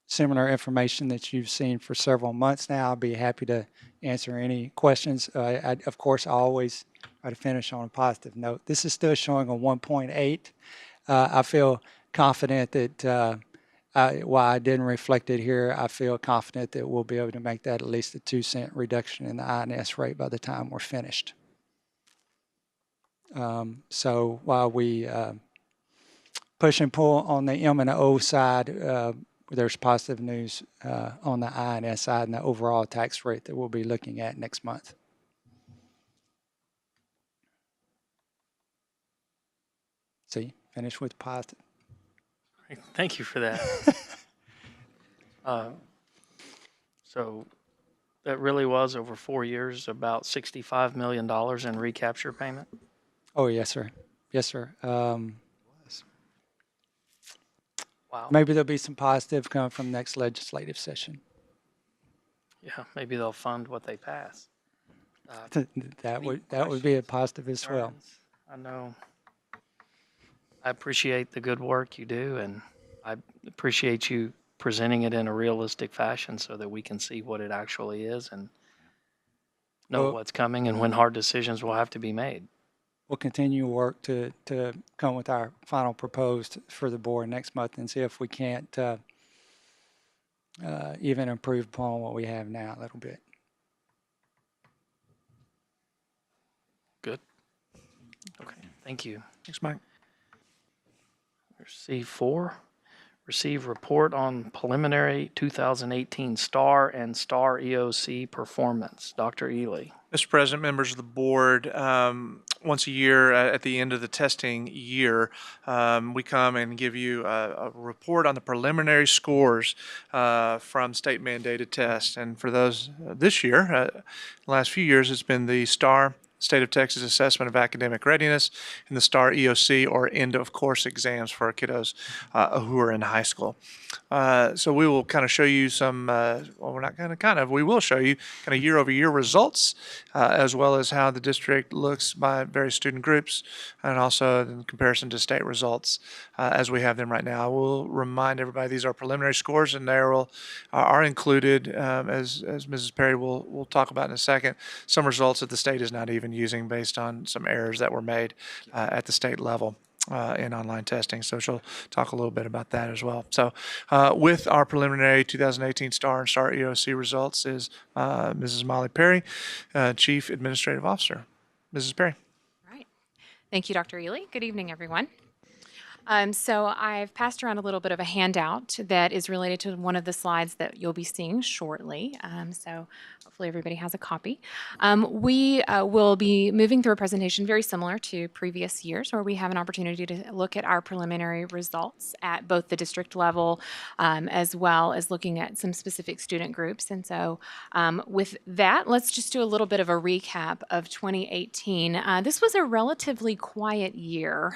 S7: similar information that you've seen for several months now. I'll be happy to answer any questions. Of course, I always try to finish on a positive note. This is still showing a 1.8. I feel confident that while I didn't reflect it here, I feel confident that we'll be able to make that at least a 2-cent reduction in the INS rate by the time we're finished. So while we push and pull on the M and the O side, there's positive news on the INS side and the overall tax rate that we'll be looking at next month. See, finish with positive.
S1: Thank you for that. So that really was over 4 years, about $65 million in recapture payment.
S7: Oh, yes, sir. Yes, sir.
S1: Wow.
S7: Maybe there'll be some positive coming from next legislative session.
S1: Yeah, maybe they'll fund what they pass.
S7: That
S1: Any
S7: would be a positive as well.
S1: concerns? I know. I appreciate the good work you do, and I appreciate you presenting it in a realistic fashion so that we can see what it actually is and know
S7: Well,
S1: what's coming and when hard decisions will have to be made.
S7: we'll continue work to come with our final proposed for the board next month and see if we can't even improve upon what we have now a little bit.
S1: Good. Okay, thank you.
S2: Thanks, Mike.
S1: C4, receive report on preliminary 2018 STAR and STAR EOC performance. Dr. Ely.
S2: Mr. President, members of the board, once a year at the end of the testing year, we come and give you a report on the preliminary scores from state mandated tests. And for those this year, the last few years, it's been the STAR, State of Texas Assessment of Academic Readiness, and the STAR EOC, or end of course exams for our kiddos who are in high school. So we will kind of show you some, well, we're not going to kind of, we will show you kind of year over year results, as well as how the district looks by various student groups, and also in comparison to state results as we have them right now. I will remind everybody these are preliminary scores, and they are included, as Mrs. Perry will talk about in a second, some results that the state is not even using based on some errors that were made at the state level in online testing. So she'll talk a little bit about that as well. So with our preliminary 2018 STAR and STAR EOC results is Mrs. Molly Perry, Chief Administrative Officer. Mrs. Perry.
S8: All right. Thank you, Dr. Ely. Good evening, everyone. So I've passed around a little bit of a handout that is related to one of the slides that you'll be seeing shortly. So hopefully everybody has a copy. We will be moving through a presentation very similar to previous years, where we have an opportunity to look at our preliminary results at both the district level as well as looking at some specific student groups. And so with that, let's just do a little bit of a recap of 2018. This was a relatively quiet year.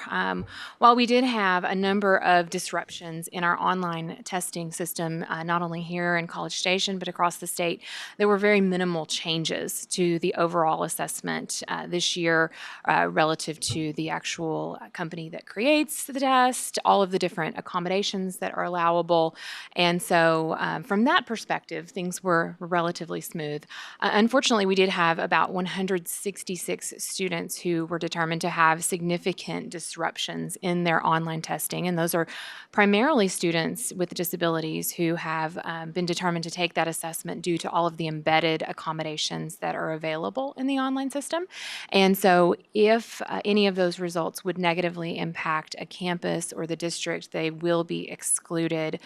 S8: While we did have a number of disruptions in our online testing system, not only here in College Station, but across the state, there were very minimal changes to the overall assessment this year relative to the actual company that creates the test, all of the different accommodations that are allowable. And so from that perspective, things were relatively smooth. Unfortunately, we did have about 166 students who were determined to have significant disruptions in their online testing, and those are primarily students with disabilities who have been determined to take that assessment due to all of the embedded accommodations that are available in the online system. And so if any of those results would negatively impact a campus or the district, they will be excluded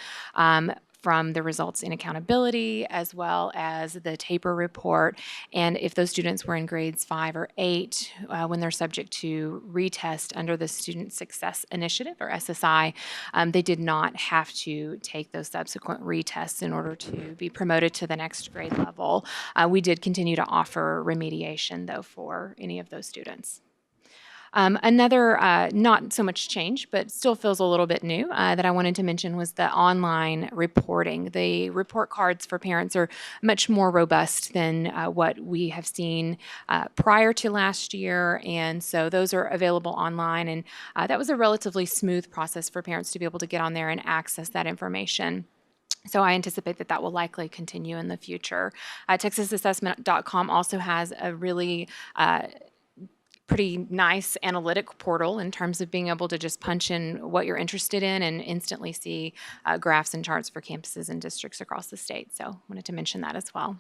S8: from the results in accountability as well as the taper report. And if those students were in grades 5 or 8, when they're subject to retest under the Student Success Initiative or SSI, they did not have to take those subsequent retests in order to be promoted to the next grade level. We did continue to offer remediation, though, for any of those students. Another not so much change, but still feels a little bit new that I wanted to mention was the online reporting. The report cards for parents are much more robust than what we have seen prior to last year, and so those are available online, and that was a relatively smooth process for parents to be able to get on there and access that information. So I anticipate that that will likely continue in the future. TexasAssessment.com also has a really pretty nice analytic portal in terms of being able to just punch in what you're interested in and instantly see graphs and charts for campuses and districts across the state. So wanted to mention that as well.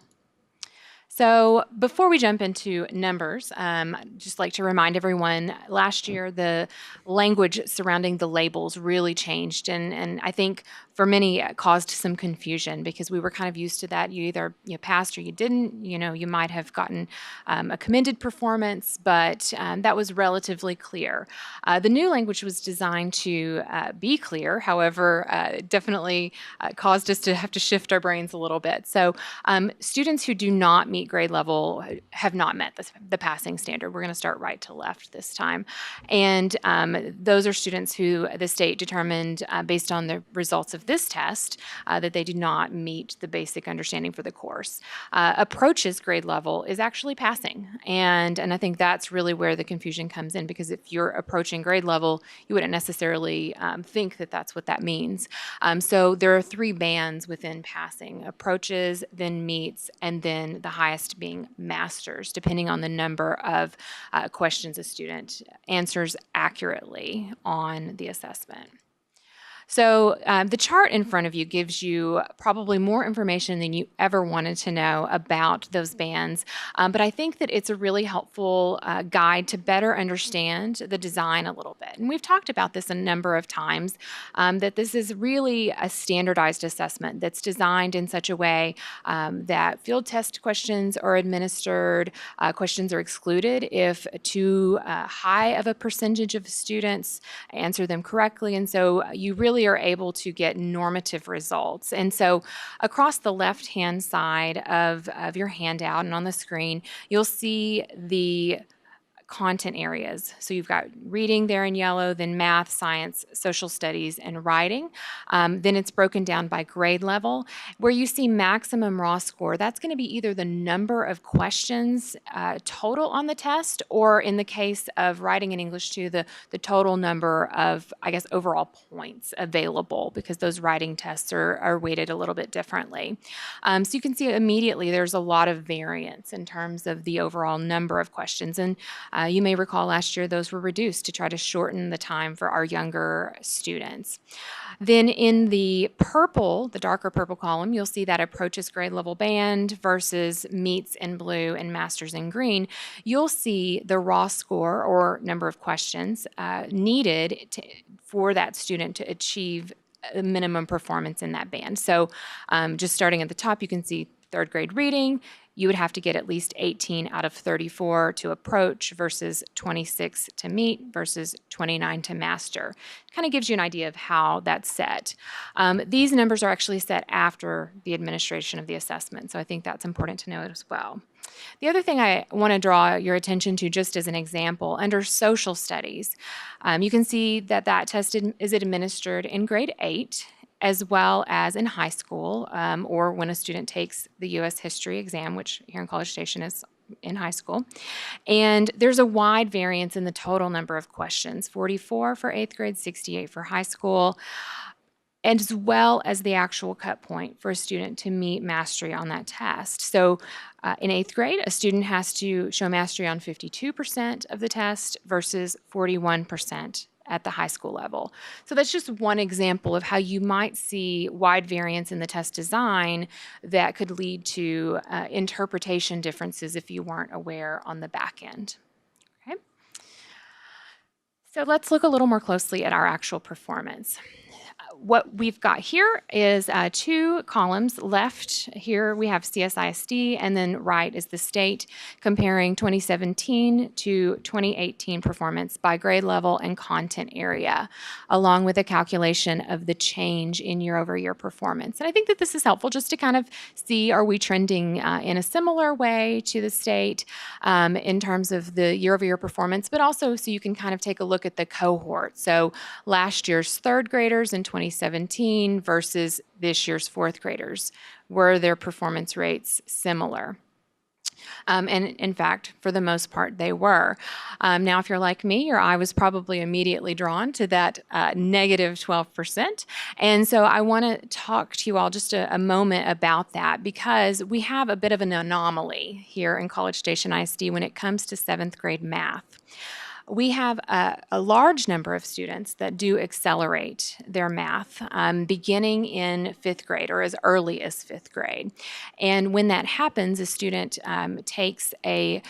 S8: So before we jump into numbers, I'd just like to remind everyone, last year the language surrounding the labels really changed, and I think for many it caused some confusion because we were kind of used to that. You either passed or you didn't. You might have gotten a commended performance, but that was relatively clear. The new language was designed to be clear, however, it definitely caused us to have to shift our brains a little bit. So students who do not meet grade level have not met the passing standard. We're going to start right to left this time. And those are students who the state determined based on the results of this test that they do not meet the basic understanding for the course. Approaches grade level is actually passing. And I think that's really where the confusion comes in, because if you're approaching grade level, you wouldn't necessarily think that that's what that means. So there are 3 bands within passing: approaches, then meets, and then the highest being masters, depending on the number of questions a student answers accurately on the assessment. So the chart in front of you gives you probably more information than you ever wanted to know about those bands, but I think that it's a really helpful guide to better understand the design a little bit. And we've talked about this a number of times, that this is really a standardized assessment that's designed in such a way that field test questions are administered, questions are excluded if too high of a percentage of students answer them correctly, and so you really are able to get normative results. And so across the left-hand side of your handout and on the screen, you'll see the content areas. So you've got reading there in yellow, then math, science, social studies, and writing. Then it's broken down by grade level. Where you see maximum raw score, that's going to be either the number of questions total on the test, or in the case of writing and English 2, the total number of, I guess, overall points available, because those writing tests are weighted a little bit differently. So you can see immediately there's a lot of variance in terms of the overall number of questions. And you may recall last year those were reduced to try to shorten the time for our younger students. Then in the purple, the darker purple column, you'll see that approaches grade level band versus meets in blue and masters in green. You'll see the raw score, or number of questions needed for that student to achieve a minimum performance in that band. So just starting at the top, you can see 3rd grade reading. You would have to get at least 18 out of 34 to approach versus 26 to meet versus 29 to master. Kind of gives you an idea of how that's set. These numbers are actually set after the administration of the assessment, so I think that's important to note as well. The other thing I want to draw your attention to, just as an example, under social studies, you can see that that test is administered in grade 8, as well as in high school, or when a student takes the U.S. history exam, which here in College Station is in high school. And there's a wide variance in the total number of questions: 44 for 8th grade, 68 for high school, as well as the actual cut point for a student to meet mastery on that test. So in 8th grade, a student has to show mastery on 52% of the test versus 41% at the high school level. So that's just one example of how you might see wide variance in the test design that could lead to interpretation differences if you weren't aware on the back end. Okay. So let's look a little more closely at our actual performance. what we've got here is 2 columns. Left here we have CSISD, and then right is the state, comparing 2017 to 2018 performance by grade level and content area, along with a calculation of the change in year-over-year performance. And I think that this is helpful just to kind of see, are we trending in a similar way to the state in terms of the year-over-year performance, but also so you can kind of take a look at the cohort. So last year's 3rd graders in 2017 versus this year's 4th graders, were their performance rates similar? And in fact, for the most part, they were. Now, if you're like me, your eye was probably immediately drawn to that negative 12%. And so I want to talk to you all just a moment about that, because we have a bit of an anomaly here in College Station ISD when it comes to 7th grade math. We have a large number of students that do accelerate their math beginning in 5th grade or as early as 5th grade. And when that happens, a student takes a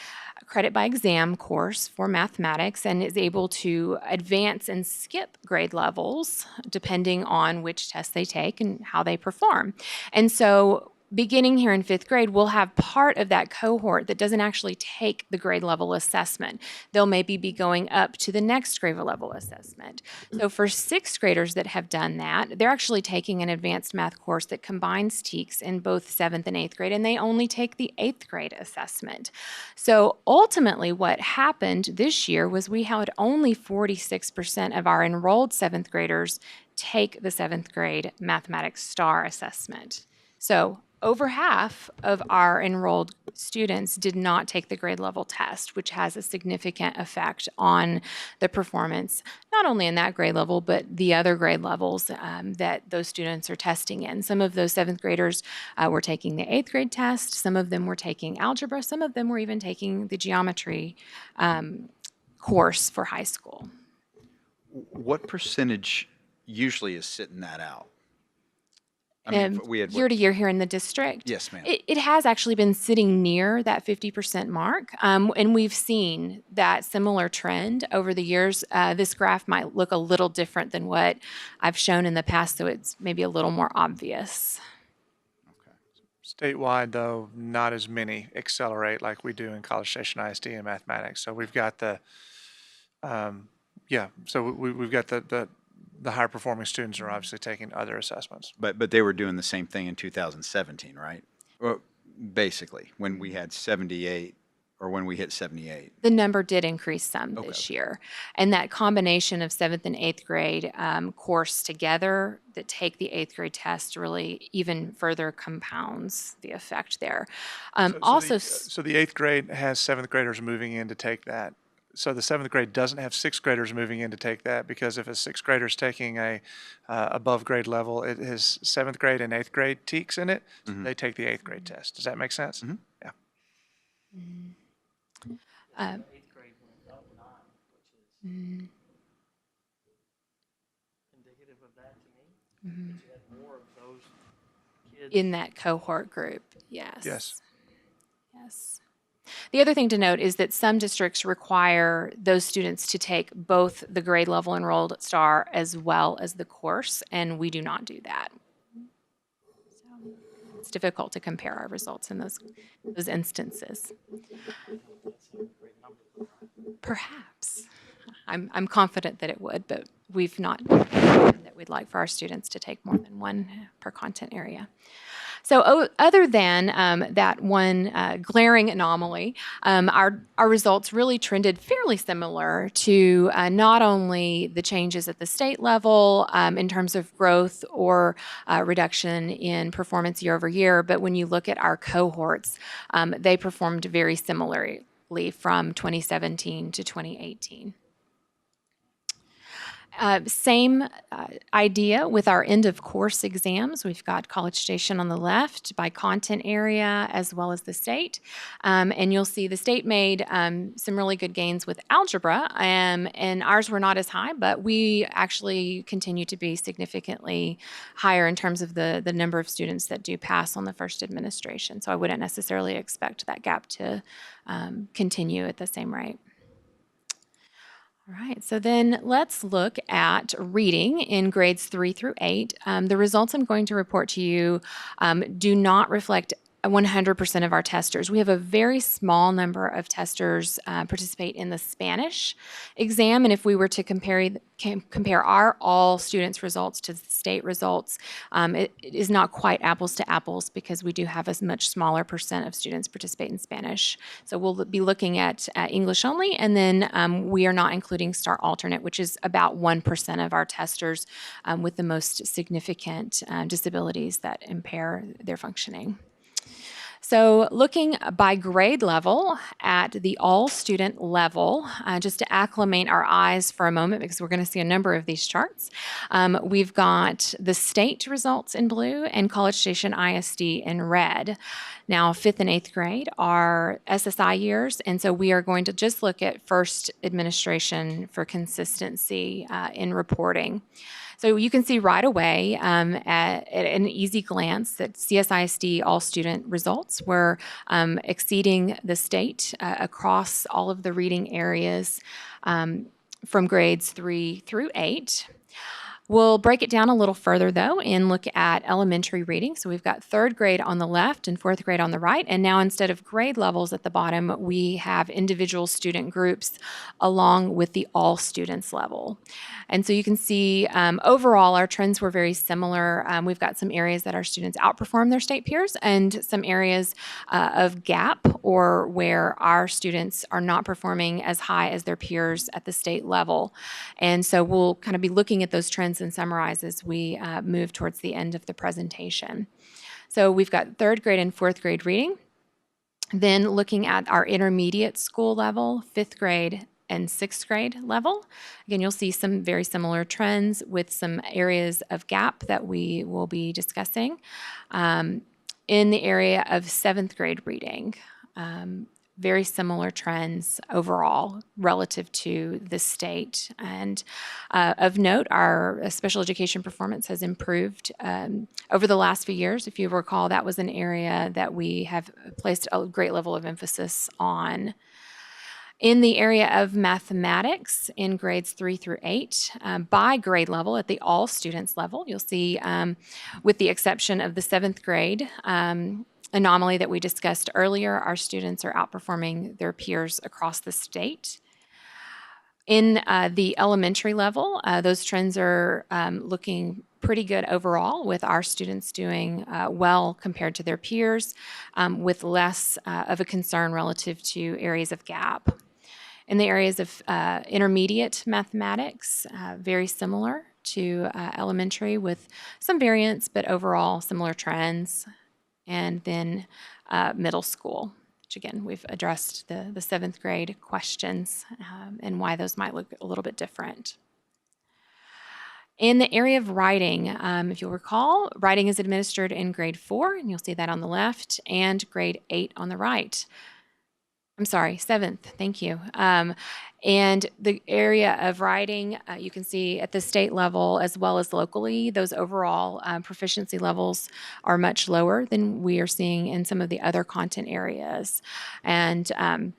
S8: credit by exam course for mathematics and is able to advance and skip grade levels depending on which test they take and how they perform. And so beginning here in 5th grade, we'll have part of that cohort that doesn't actually take the grade level assessment. They'll maybe be going up to the next grade level assessment. So for 6th graders that have done that, they're actually taking an advanced math course that combines TEKS in both 7th and 8th grade, and they only take the 8th grade assessment. So ultimately what happened this year was we had only 46% of our enrolled 7th graders take the 7th grade mathematics STAR assessment. So over half of our enrolled students did not take the grade level test, which has a significant effect on the performance, not only in that grade level, but the other grade levels that those students are testing in. Some of those 7th graders were taking the 8th grade test. Some of them were taking algebra. Some of them were even taking the geometry course for high school.
S9: What percentage usually is sitting that out? I mean, we had
S8: Year to year here in the district.
S9: Yes, ma'am.
S8: It has actually been sitting near that 50% mark, and we've seen that similar trend over the years. This graph might look a little different than what I've shown in the past, so it's maybe a little more obvious.
S2: Statewide, though, not as many accelerate like we do in College Station ISD in mathematics. So we've got the, we've got the higher performing students are obviously taking other assessments.
S9: But they were doing the same thing in 2017, right? Well, basically, when we had 78 or when we hit 78.
S8: The number did increase some this year. And that combination of 7th and 8th grade course together that take the 8th grade test really even further compounds the effect there.
S2: So the 8th grade has 7th graders moving in to take that. So the 7th grade doesn't have 6th graders moving in to take that, because if a 6th grader is taking a above grade level, it has 7th grade and 8th grade TEKS in it. Mm-hmm. They take the 8th grade test. Does that make sense? Mm-hmm. Yeah.
S1: Mm-hmm. 8th grade went up 9, which is indicative of that to me. Mm-hmm. You had more of those kids
S8: in that cohort group. Yes.
S2: Yes.
S8: Yes. The other thing to note is that some districts require those students to take both the grade level enrolled STAR as well as the course, and we do not do that. So it's difficult to compare our results in those instances. Perhaps. I'm confident that it would, but we've not that we'd like for our students to take more than one per content area. So other than that one glaring anomaly, our results really trended fairly similar to not only the changes at the state level in terms of growth or reduction in performance year over year, but when you look at our cohorts, they performed very similarly from 2017 to 2018. Same idea with our end of course exams. We've got College Station on the left by content area as well as the state. And you'll see the state made some really good gains with algebra, and ours were not as high, but we actually continue to be significantly higher in terms of the number of students that do pass on the first administration. So I wouldn't necessarily expect that gap to continue at the same rate. All right, so then let's look at reading in grades 3 through 8. The results I'm going to report to you do not reflect 100% of our testers. We have a very small number of testers participate in the Spanish exam, and if we were to compare our all students results to the state results, it is not quite apples to apples because we do have a much smaller percent of students participate in Spanish. So we'll be looking at English only, and then we are not including STAR alternate, which is about 1% of our testers with the most significant disabilities that impair their functioning. So looking by grade level at the all student level, just to acclimate our eyes for a moment because we're going to see a number of these charts, we've got the state results in blue and College Station ISD in red. Now, 5th and 8th grade are SSI years, and so we are going to just look at first administration for consistency in reporting. So you can see right away at an easy glance that CSISD all student results were exceeding the state across all of the reading areas from grades 3 through 8. We'll break it down a little further, though, and look at elementary reading. So we've got 3rd grade on the left and 4th grade on the right. And now instead of grade levels at the bottom, we have individual student groups along with the all students level. And so you can see overall our trends were very similar. We've got some areas that our students outperform their state peers and some areas of gap or where our students are not performing as high as their peers at the state level. And so we'll kind of be looking at those trends and summarize as we move towards the end of the presentation. So we've got 3rd grade and 4th grade reading. Then looking at our intermediate school level, 5th grade and 6th grade level. Again, you'll see some very similar trends with some areas of gap that we will be discussing. In the area of 7th grade reading, very similar trends overall relative to the state. And of note, our special education performance has improved over the last few years. If you recall, that was an area that we have placed a great level of emphasis on. In the area of mathematics in grades 3 through 8, by grade level at the all students level, you'll see with the exception of the 7th grade anomaly that we discussed earlier, our students are outperforming their peers across the state. In the elementary level, those trends are looking pretty good overall with our students doing well compared to their peers with less of a concern relative to areas of gap. In the areas of intermediate mathematics, very similar to elementary with some variance, but overall similar trends. And then middle school, which again, we've addressed the 7th grade questions and why those might look a little bit different. In the area of writing, if you'll recall, writing is administered in grade 4, and you'll see that on the left, and grade 8 on the right. I'm sorry, 7th, thank you. And the area of writing, you can see at the state level as well as locally, those overall proficiency levels are much lower than we are seeing in some of the other content areas. And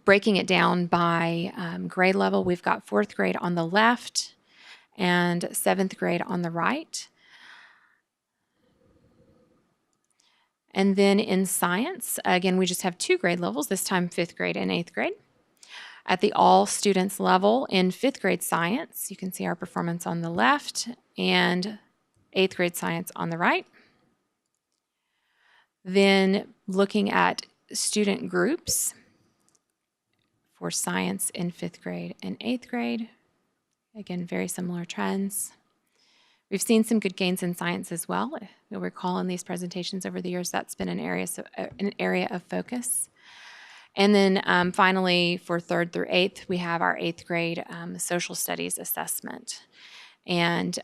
S8: breaking it down by grade level, we've got 4th grade on the left and 7th grade on the right. And then in science, again, we just have 2 grade levels, this time 5th grade and 8th grade. At the all students level in 5th grade science, you can see our performance on the left and 8th grade science on the right. Then looking at student groups for science in 5th grade and 8th grade, again, very similar trends. We've seen some good gains in science as well. You'll recall in these presentations over the years, that's been an area of focus. And then finally, for 3rd through 8th, we have our 8th grade social studies assessment. And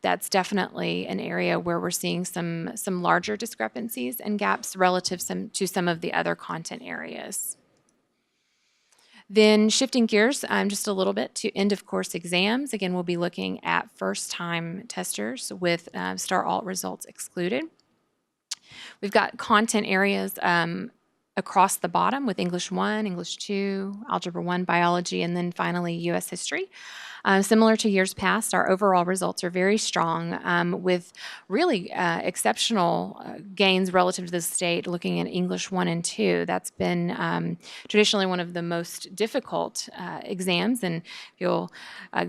S8: that's definitely an area where we're seeing some larger discrepancies and gaps relative to some of the other content areas. Then shifting gears just a little bit to end of course exams. Again, we'll be looking at first-time testers with STAR Alt results excluded. We've got content areas across the bottom with English 1, English 2, Algebra 1, Biology, and then finally U.S. History. Similar to years past, our overall results are very strong with really exceptional gains relative to the state looking at English 1 and 2. That's been traditionally one of the most difficult exams, and if you'll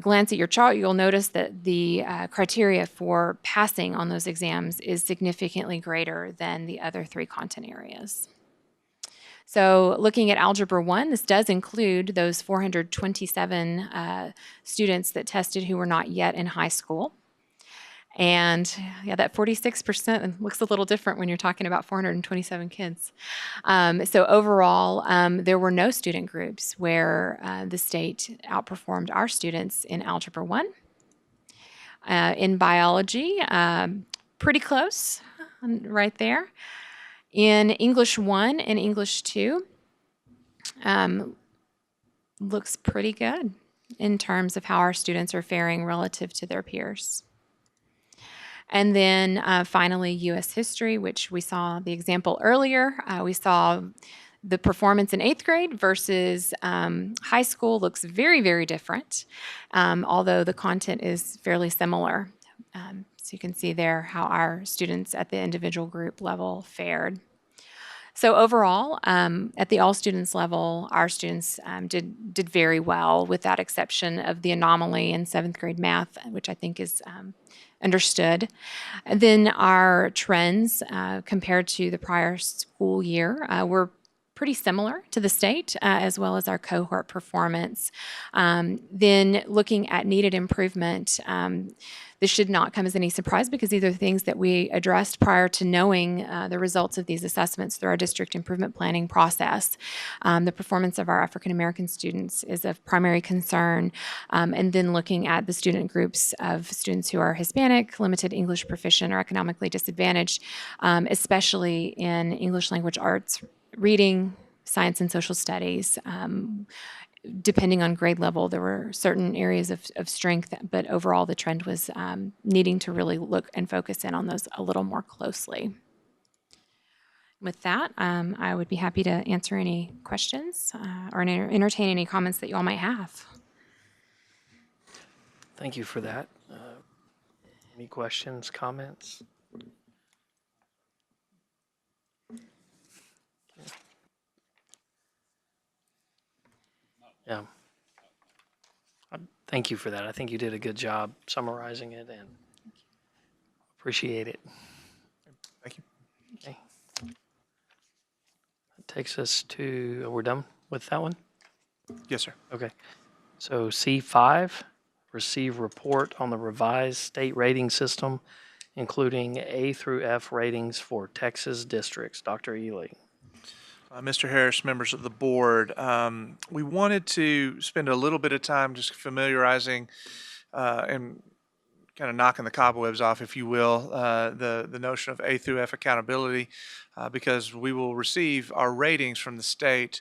S8: glance at your chart, you'll notice that the criteria for passing on those exams is significantly greater than the other 3 content areas. So looking at Algebra 1, this does include those 427 students that tested who were not yet in high school. And yeah, that 46% looks a little different when you're talking about 427 kids. So overall, there were no student groups where the state outperformed our students in Algebra 1. In biology, pretty close, right there. In English 1 and English 2, looks pretty good in terms of how our students are faring relative to their peers. And then finally, U.S. History, which we saw the example earlier. We saw the performance in 8th grade versus high school looks very, very different, although the content is fairly similar. So you can see there how our students at the individual group level fared. So overall, at the all students level, our students did very well, with that exception of the anomaly in 7th grade math, which I think is understood. And then our trends compared to the prior school year were pretty similar to the state, as well as our cohort performance. Then looking at needed improvement, this should not come as any surprise because these are things that we addressed prior to knowing the results of these assessments through our district improvement planning process. The performance of our African American students is of primary concern, and then looking at the student groups of students who are Hispanic, limited English proficient, or economically disadvantaged, especially in English language arts, reading, science, and social studies. Depending on grade level, there were certain areas of strength, but overall the trend was needing to really look and focus in on those a little more closely. With that, I would be happy to answer any questions or entertain any comments that you all might have.
S1: Thank you for that. Any questions, comments? Yeah. Thank you for that. I think you did a good job summarizing it and appreciate it.
S2: Thank you.
S1: Okay. That takes us to, we're done with that one?
S2: Yes, sir.
S1: Okay. So C5, receive report on the revised state rating system, including A through F ratings for Texas districts. Dr. Ely.
S2: Mr. Harris, members of the board, we wanted to spend a little bit of time just familiarizing and kind of knocking the cobwebs off, if you will, the notion of A through F accountability, because we will receive our ratings from the state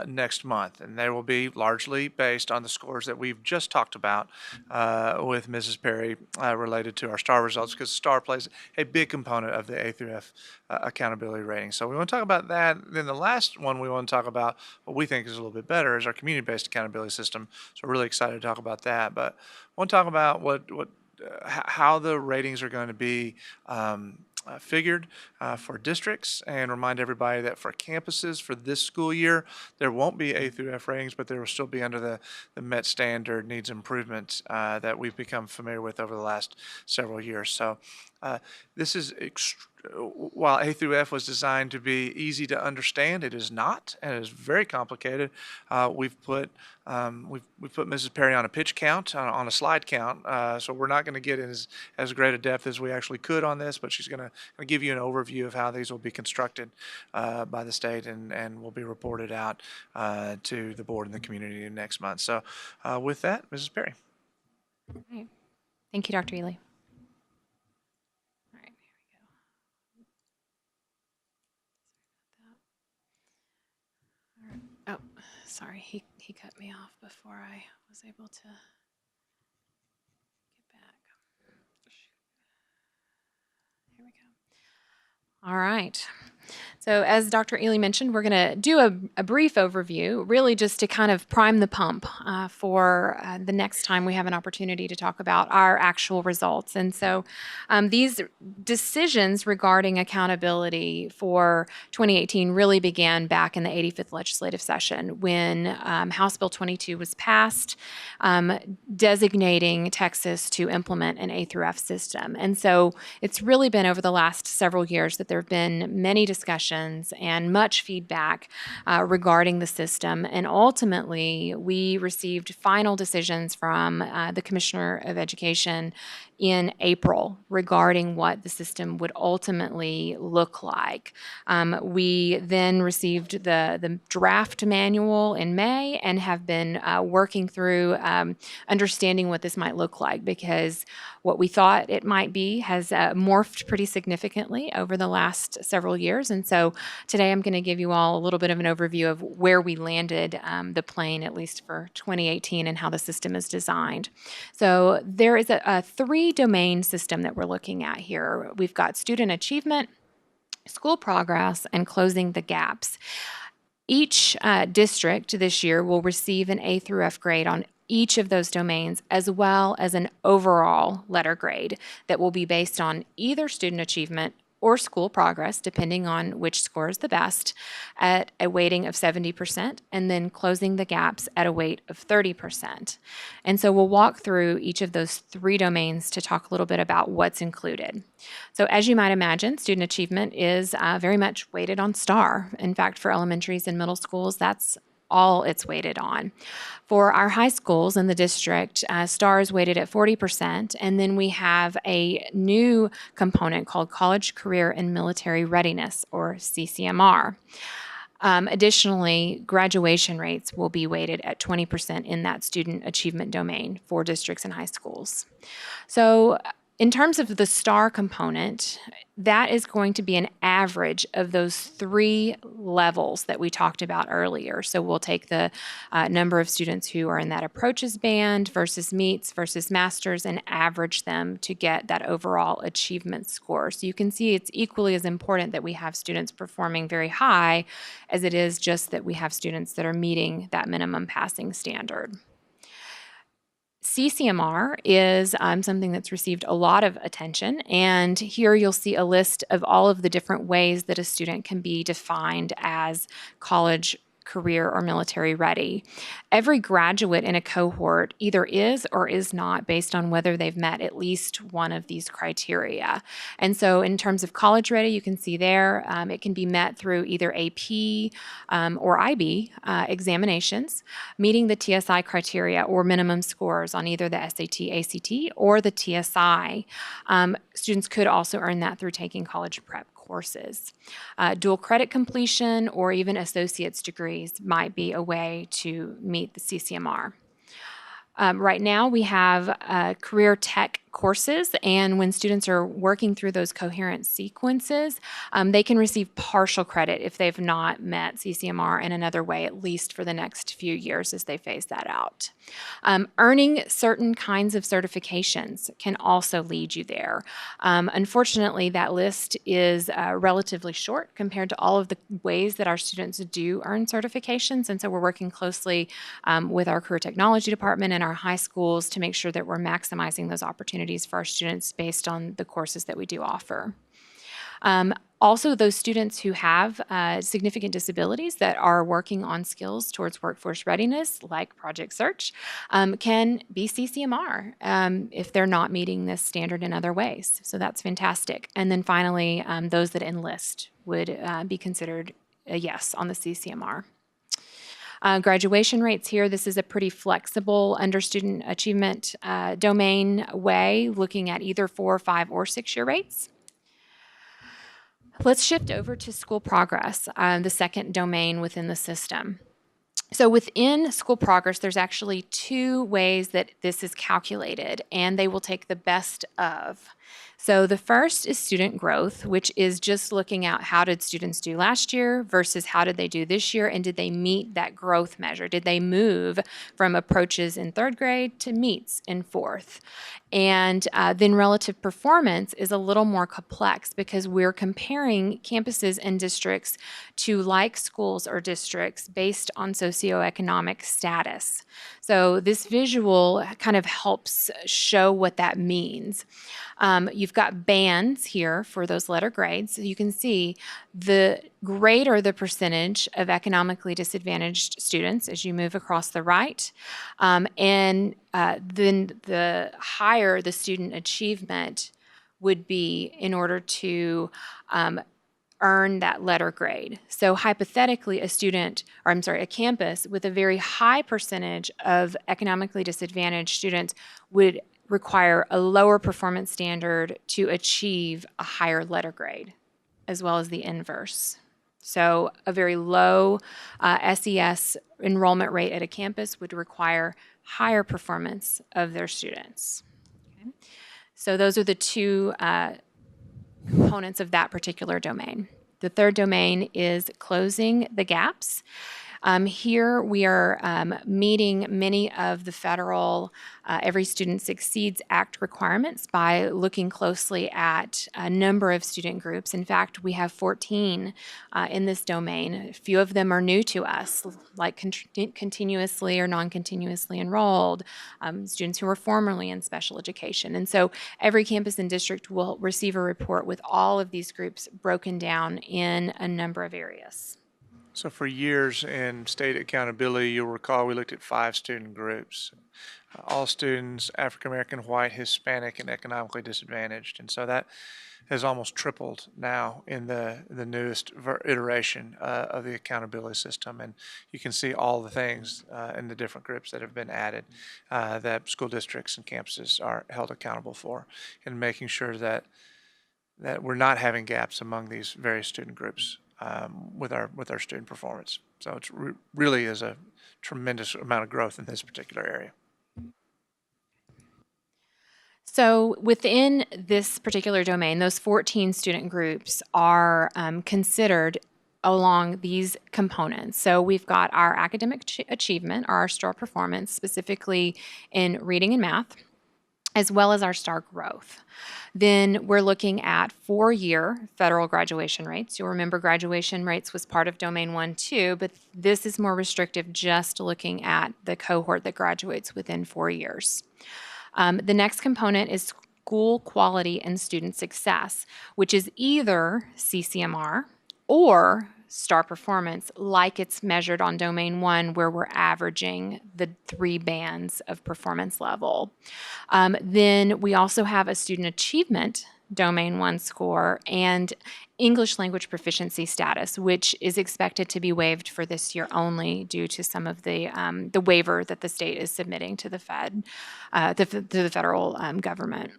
S2: next month, and they will be largely based on the scores that we've just talked about with Mrs. Perry related to our STAR results, because STAR plays a big component of the A through F accountability rating. So we want to talk about that. Then the last one we want to talk about, what we think is a little bit better, is our community-based accountability system. So we're really excited to talk about that. But I want to talk about how the ratings are going to be figured for districts, and remind everybody that for campuses for this school year, there won't be A through F ratings, but there will still be under the Met standard needs improvement that we've become familiar with over the last several years. So this is while A through F was designed to be easy to understand, it is not, and it is very complicated. We've put Mrs. Perry on a pitch count, on a slide count, so we're not going to get in as great a depth as we actually could on this, but she's going to give you an overview of how these will be constructed by the state and will be reported out to the board and the community next month. So with that, Mrs. Perry.
S8: All right. Thank you, Dr. Ely. All right, here we go. All right. Oh, sorry, he cut me off before I was able to get back. Here we go. All right. So as Dr. Ely mentioned, we're going to do a brief overview, really just to kind of prime the pump for the next time we have an opportunity to talk about our actual results. And so these decisions regarding accountability for 2018 really began back in the 85th legislative session when House Bill 22 was passed, designating Texas to implement an A through F system. And so it's really been over the last several years that there have been many discussions and much feedback regarding the system. And ultimately, we received final decisions from the Commissioner of Education in April regarding what the system would ultimately look like. We then received the draft manual in May and have been working through understanding what this might look like, because what we thought it might be has morphed pretty significantly over the last several years. And so today I'm going to give you all a little bit of an overview of where we landed the plane, at least for 2018, and how the system is designed. So there is a three-domain system that we're looking at here. We've got student achievement, school progress, and closing the gaps. Each district this year will receive an A through F grade on each of those domains, as well as an overall letter grade that will be based on either student achievement or school progress, depending on which score is the best, at a weighting of 70%, and then closing the gaps at a weight of 30%. And so we'll walk through each of those three domains to talk a little bit about what's included. So as you might imagine, student achievement is very much weighted on STAR. In fact, for elementaries and middle schools, that's all it's weighted on. For our high schools in the district, STAR is weighted at 40%, and then we have a new component called College, Career, and Military Readiness, or CCMR. Additionally, graduation rates will be weighted at 20% in that student achievement domain for districts and high schools. So in terms of the STAR component, that is going to be an average of those three levels that we talked about earlier. So we'll take the number of students who are in that approaches band versus meets versus masters and average them to get that overall achievement score. So you can see it's equally as important that we have students performing very high as it is just that we have students that are meeting that minimum passing standard. CCMR is something that's received a lot of attention, and here you'll see a list of all of the different ways that a student can be defined as college, career, or military ready. Every graduate in a cohort either is or is not based on whether they've met at least one of these criteria. And so in terms of college ready, you can see there, it can be met through either AP or IB examinations, meeting the TSI criteria or minimum scores on either the SAT, ACT, or the TSI. Students could also earn that through taking college prep courses. Dual credit completion or even associate's degrees might be a way to meet the CCMR. Right now we have career tech courses, and when students are working through those coherent sequences, they can receive partial credit if they've not met CCMR in another way, at least for the next few years as they phase that out. Earning certain kinds of certifications can also lead you there. Unfortunately, that list is relatively short compared to all of the ways that our students do earn certifications, and so we're working closely with our career technology department and our high schools to make sure that we're maximizing those opportunities for our students based on the courses that we do offer. Also, those students who have significant disabilities that are working on skills towards workforce readiness, like Project Search, can be CCMR if they're not meeting this standard in other ways. So that's fantastic. And then finally, those that enlist would be considered a yes on the CCMR. Graduation rates here, this is a pretty flexible under student achievement domain way, looking at either 4-, 5-, or 6-year rates. Let's shift over to school progress, the second domain within the system. So within school progress, there's actually two ways that this is calculated, and they will take the best of. So the first is student growth, which is just looking at how did students do last year versus how did they do this year, and did they meet that growth measure? Did they move from approaches in third grade to meets in fourth? And then relative performance is a little more complex because we're comparing campuses and districts to like schools or districts based on socioeconomic status. So this visual kind of helps show what that means. You've got bands here for those letter grades. So you can see the greater the percentage of economically disadvantaged students as you move across the right, and then the higher the student achievement would be in order to earn that letter grade. So hypothetically, a campus with a very high percentage of economically disadvantaged students would require a lower performance standard to achieve a higher letter grade, as well as the inverse. So a very low SES enrollment rate at a campus would require higher performance of their students. Okay. So those are the two components of that particular domain. The third domain is closing the gaps. Here we are meeting many of the federal Every Student Succeeds Act requirements by looking closely at a number of student groups. In fact, we have 14 in this domain. A few of them are new to us, like continuously or non-continuously enrolled, students who were formerly in special education. And so every campus and district will receive a report with all of these groups broken down in a number of areas.
S2: So for years in state accountability, you'll recall we looked at 5 student groups. All students, African American, white, Hispanic, and economically disadvantaged. And so that has almost tripled now in the newest iteration of the accountability system. And you can see all the things in the different groups that have been added that school districts and campuses are held accountable for, and making sure that we're not having gaps among these various student groups. With our student performance. So it really is a tremendous amount of growth in this particular area.
S8: So within this particular domain, those 14 student groups are considered along these components. So we've got our academic achievement, our STAR performance, specifically in reading and math, as well as our STAR growth. Then we're looking at 4-year federal graduation rates. You'll remember graduation rates was part of Domain 1 too, but this is more restrictive, just looking at the cohort that graduates within 4 years. The next component is school quality and student success, which is either CCMR or STAR performance, like it's measured on Domain 1, where we're averaging the 3 bands of performance level. Then we also have a student achievement Domain 1 score and English language proficiency status, which is expected to be waived for this year only due to some of the waiver that the state is submitting to the federal government.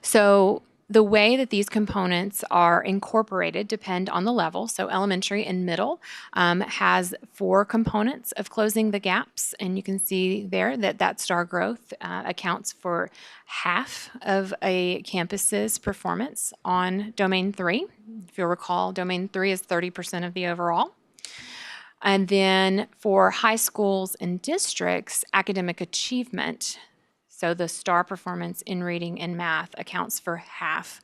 S8: So the way that these components are incorporated depend on the level. So elementary and middle has 4 components of closing the gaps. And you can see there that STAR growth accounts for half of a campus's performance on Domain 3. If you'll recall, Domain 3 is 30% of the overall. And then for high schools and districts, academic achievement, so the STAR performance in reading and math accounts for half,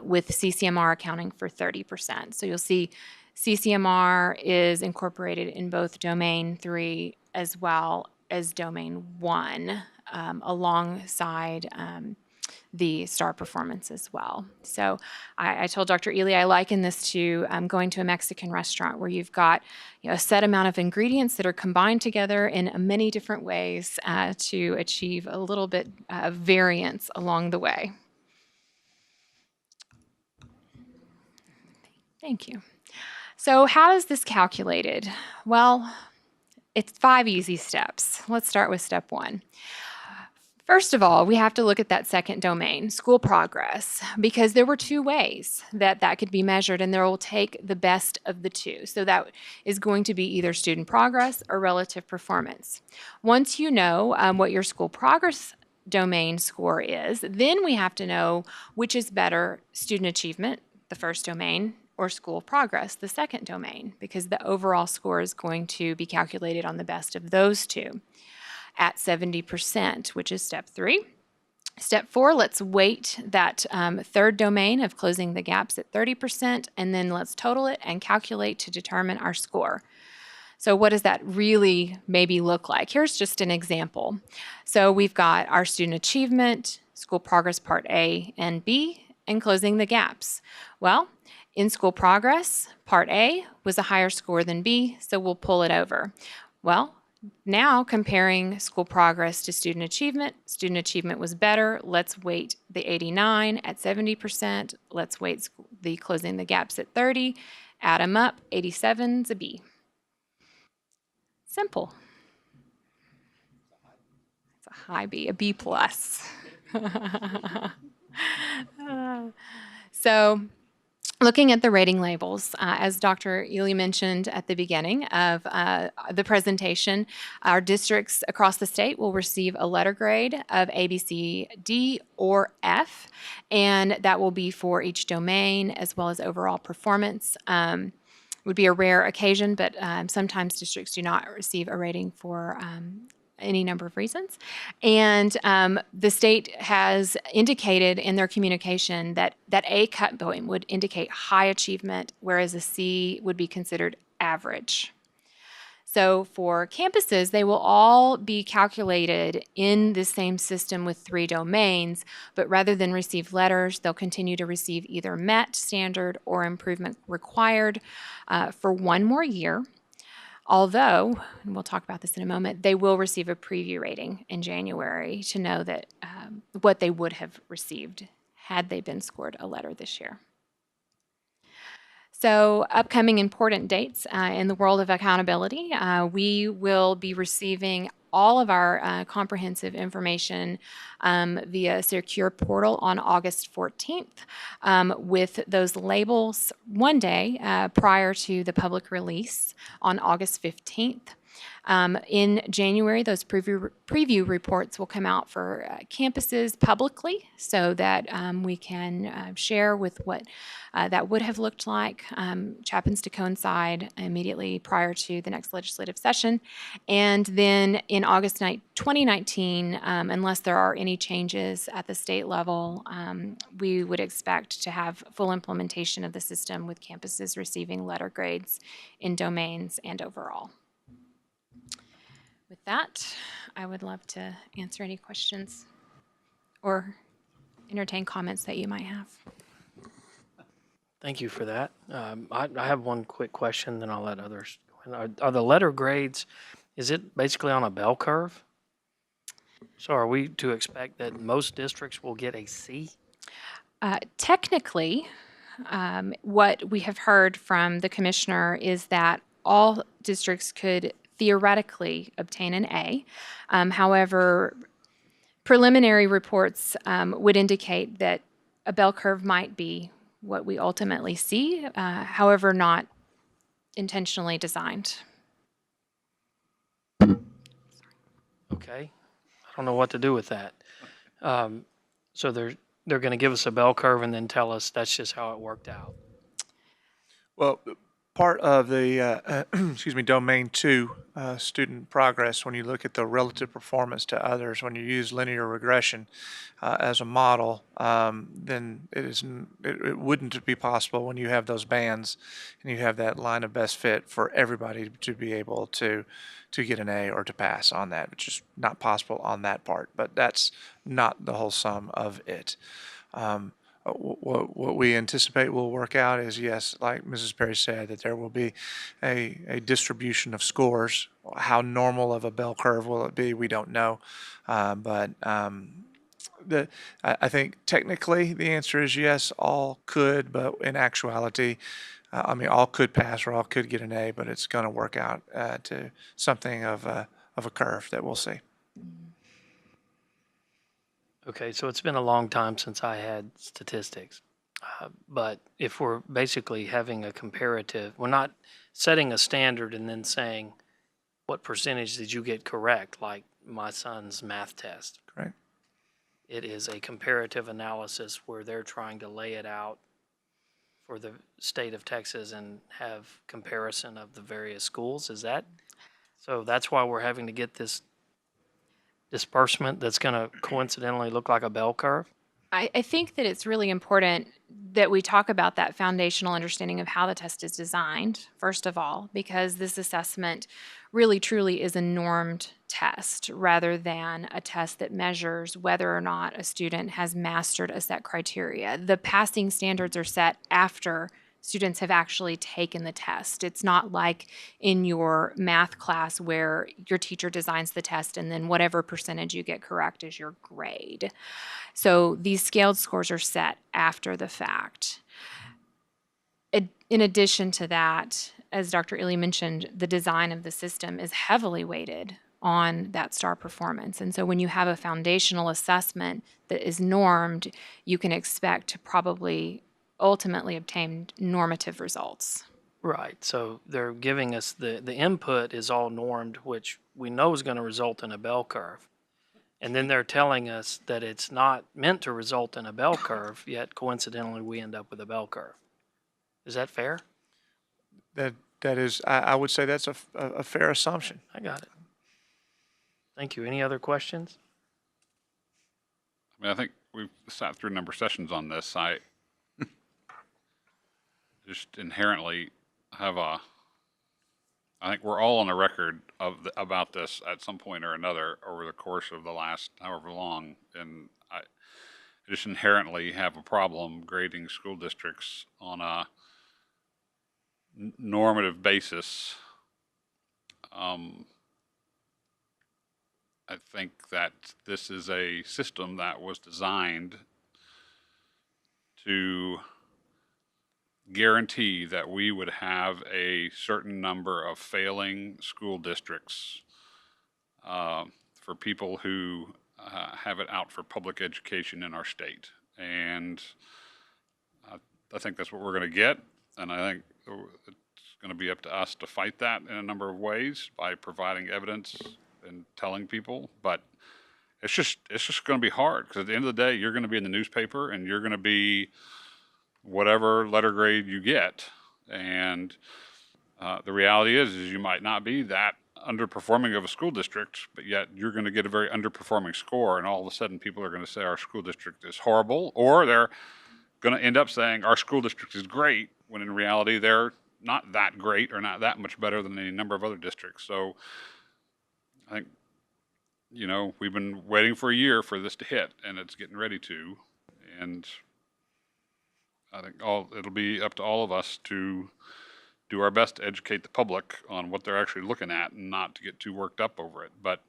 S8: with CCMR accounting for 30%. So you'll see CCMR is incorporated in both Domain 3 as well as Domain 1, alongside the STAR performance as well. So I told Dr. Ely I liken this to going to a Mexican restaurant where you've got a set amount of ingredients that are combined together in many different ways to achieve a little bit of variance along the way. Thank you. So how is this calculated? Well, it's 5 easy steps. Let's start with step 1. First of all, we have to look at that second domain, school progress, because there were 2 ways that could be measured, and there will take the best of the 2. So that is going to be either student progress or relative performance. Once you know what your school progress domain score is. Then we have to know which is better, student achievement, the first domain, or school progress, the second domain, because the overall score is going to be calculated on the best of those two at 70%, which is step 3. Step 4, let's weight that third domain of closing the gaps at 30%, and then let's total it and calculate to determine our score. So what does that really maybe look like? Here's just an example. So we've got our student achievement, school progress part A and B, and closing the gaps. Well, in school progress, part A was a higher score than B, so we'll pull it over. Well, now comparing school progress to student achievement was better. Let's weight the 89 at 70%. Let's weight the closing the gaps at 30. Add them up, 87's a B. Simple. It's a high B, a B plus. So looking at the rating labels, as Dr. Ely mentioned at the beginning of the presentation, our districts across the state will receive a letter grade of A, B, C, D, or F, and that will be for each domain as well as overall performance. Would be a rare occasion, but sometimes districts do not receive a rating for any number of reasons. And the state has indicated in their communication that A cut point would indicate high achievement, whereas a C would be considered average. So for campuses, they will all be calculated in the same system with 3 domains, but rather than receive letters, they'll continue to receive either met, standard, or improvement required for 1 more year. Although, and we'll talk about this in a moment, they will receive a preview rating in January to know that what they would have received had they been scored a letter this year. So upcoming important dates in the world of accountability, we will be receiving all of our comprehensive information via Secure Portal on August 14th with those labels 1 day prior to the public release on August 15th. In January, those preview reports will come out for campuses publicly so that we can share with what that would have looked like, which happens to coincide immediately prior to the next legislative session. And then in August 2019, unless there are any changes at the state level, we would expect to have full implementation of the system with campuses receiving letter grades in domains and overall. With that, I would love to answer any questions or entertain comments that you might have.
S1: Thank you for that. I have one quick question, then I'll let others. Are the letter grades, is it basically on a bell curve? So are we to expect that most districts will get a C?
S8: Technically, what we have heard from the commissioner is that all districts could theoretically obtain an A. However, preliminary reports would indicate that a bell curve might be what we ultimately see, however, not intentionally designed.
S1: Okay. I don't know what to do with that. So they're going to give us a bell curve and then tell us that's just how it worked out.
S2: Well, part of the, domain 2 student progress, when you look at the relative performance to others, when you use linear regression as a model, then it wouldn't be possible when you have those bands and you have that line of best fit for everybody to be able to get an A or to pass on that, which is not possible on that part, but that's not the whole sum of it. What we anticipate will work out is, yes, like Mrs. Perry said, that there will be a distribution of scores. How normal of a bell curve will it be? We don't know. But I think technically the answer is yes, all could, but in actuality, all could pass or all could get an A, but it's going to work out to something of a curve that we'll see.
S1: Okay, so it's been a long time since I had statistics. But if we're basically having a comparative, we're not setting a standard and then saying, what percentage did you get correct, like my son's math test?
S2: Correct.
S1: it is a comparative analysis where they're trying to lay it out for the state of Texas and have comparison of the various schools. Is that, so that's why we're having to get this disbursement that's going to coincidentally look like a bell curve?
S8: I think that it's really important that we talk about that foundational understanding of how the test is designed, first of all, because this assessment really truly is a normed test rather than a test that measures whether or not a student has mastered a set criteria. The passing standards are set after students have actually taken the test. It's not like in your math class where your teacher designs the test and then whatever percentage you get correct is your grade. So these scaled scores are set after the fact. In addition to that, as Dr. Illy mentioned, the design of the system is heavily weighted on that STAR performance. And so when you have a foundational assessment that is normed, you can expect to probably ultimately obtain normative results.
S1: Right. So they're giving us the input is all normed, which we know is going to result in a bell curve. And then they're telling us that it's not meant to result in a bell curve, yet coincidentally we end up with a bell curve. Is that fair?
S2: That is, I would say that's a fair assumption.
S1: I got it. Thank you. Any other questions?
S4: I mean, I think we've sat through a number of sessions on this. I just inherently have I think we're all on the record about this at some point or another over the course of the last however long, and I just inherently have a problem grading school districts on a normative basis. I think that this is a system that was designed to guarantee that we would have a certain number of failing school districts for people who have it out for public education in our state. And I think that's what we're going to get. And I think it's going to be up to us to fight that in a number of ways by providing evidence and telling people. But it's just going to be hard, because at the end of the day, you're going to be in the newspaper and you're going to be whatever letter grade you get. And the reality is you might not be that underperforming of a school district, but yet you're going to get a very underperforming score, and all of a sudden people are going to say our school district is horrible, or they're going to end up saying our school district is great, when in reality they're not that great or not that much better than any number of other districts. So I think, we've been waiting for a year for this to hit, and it's getting ready to. And I think it'll be up to all of us to do our best to educate the public on what they're actually looking at and not to get too worked up over it. But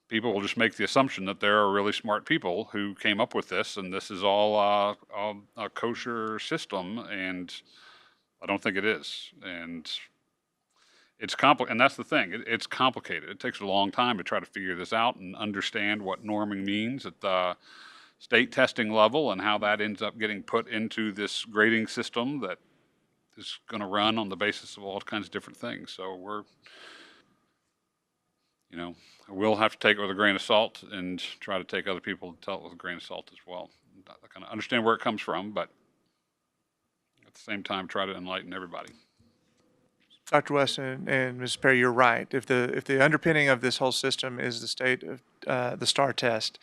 S4: people will just make the assumption that there are really smart people who came up with this, and this is all a kosher system, and I don't think it is. And it's complicated, and that's the thing. It's complicated. It takes a long time to try to figure this out and understand what norming means at the state testing level and how that ends up getting put into this grading system that is going to run on the basis of all kinds of different things. So we'll have to take it with a grain of salt and try to take other people to tell it with a grain of salt as well. I kind of understand where it comes from, but at the same time, try to enlighten everybody.
S2: Dr. Weston and Ms. Perry, you're right. If the underpinning of this whole system is the state of the STAR test,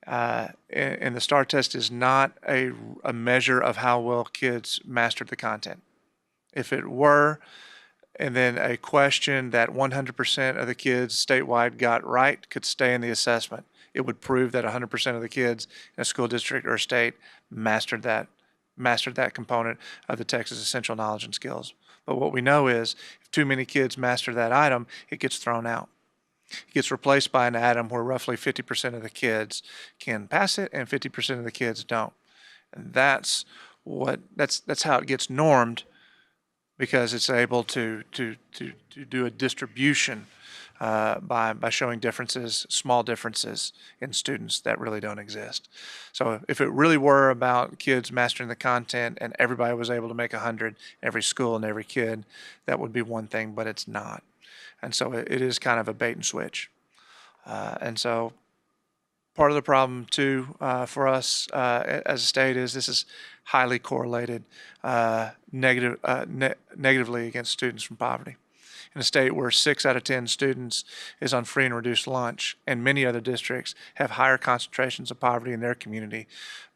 S2: and the STAR test is not a measure of how well kids mastered the content. If it were, and then a question that 100% of the kids statewide got right could stay in the assessment, it would prove that 100% of the kids in a school district or state mastered that component of the Texas Essential Knowledge and Skills. But what we know is if too many kids master that item, it gets thrown out. It gets replaced by an item where roughly 50% of the kids can pass it and 50% of the kids don't. And that's how it gets normed, because it's able to do a distribution by showing differences, small differences in students that really don't exist. So if it really were about kids mastering the content and everybody was able to make 100, every school and every kid, that would be one thing, but it's not. And so it is kind of a bait and switch. And so part of the problem too for us as a state is this is highly correlated negatively against students from poverty. In a state where 6 out of 10 students is on free and reduced lunch, and many other districts have higher concentrations of poverty in their community,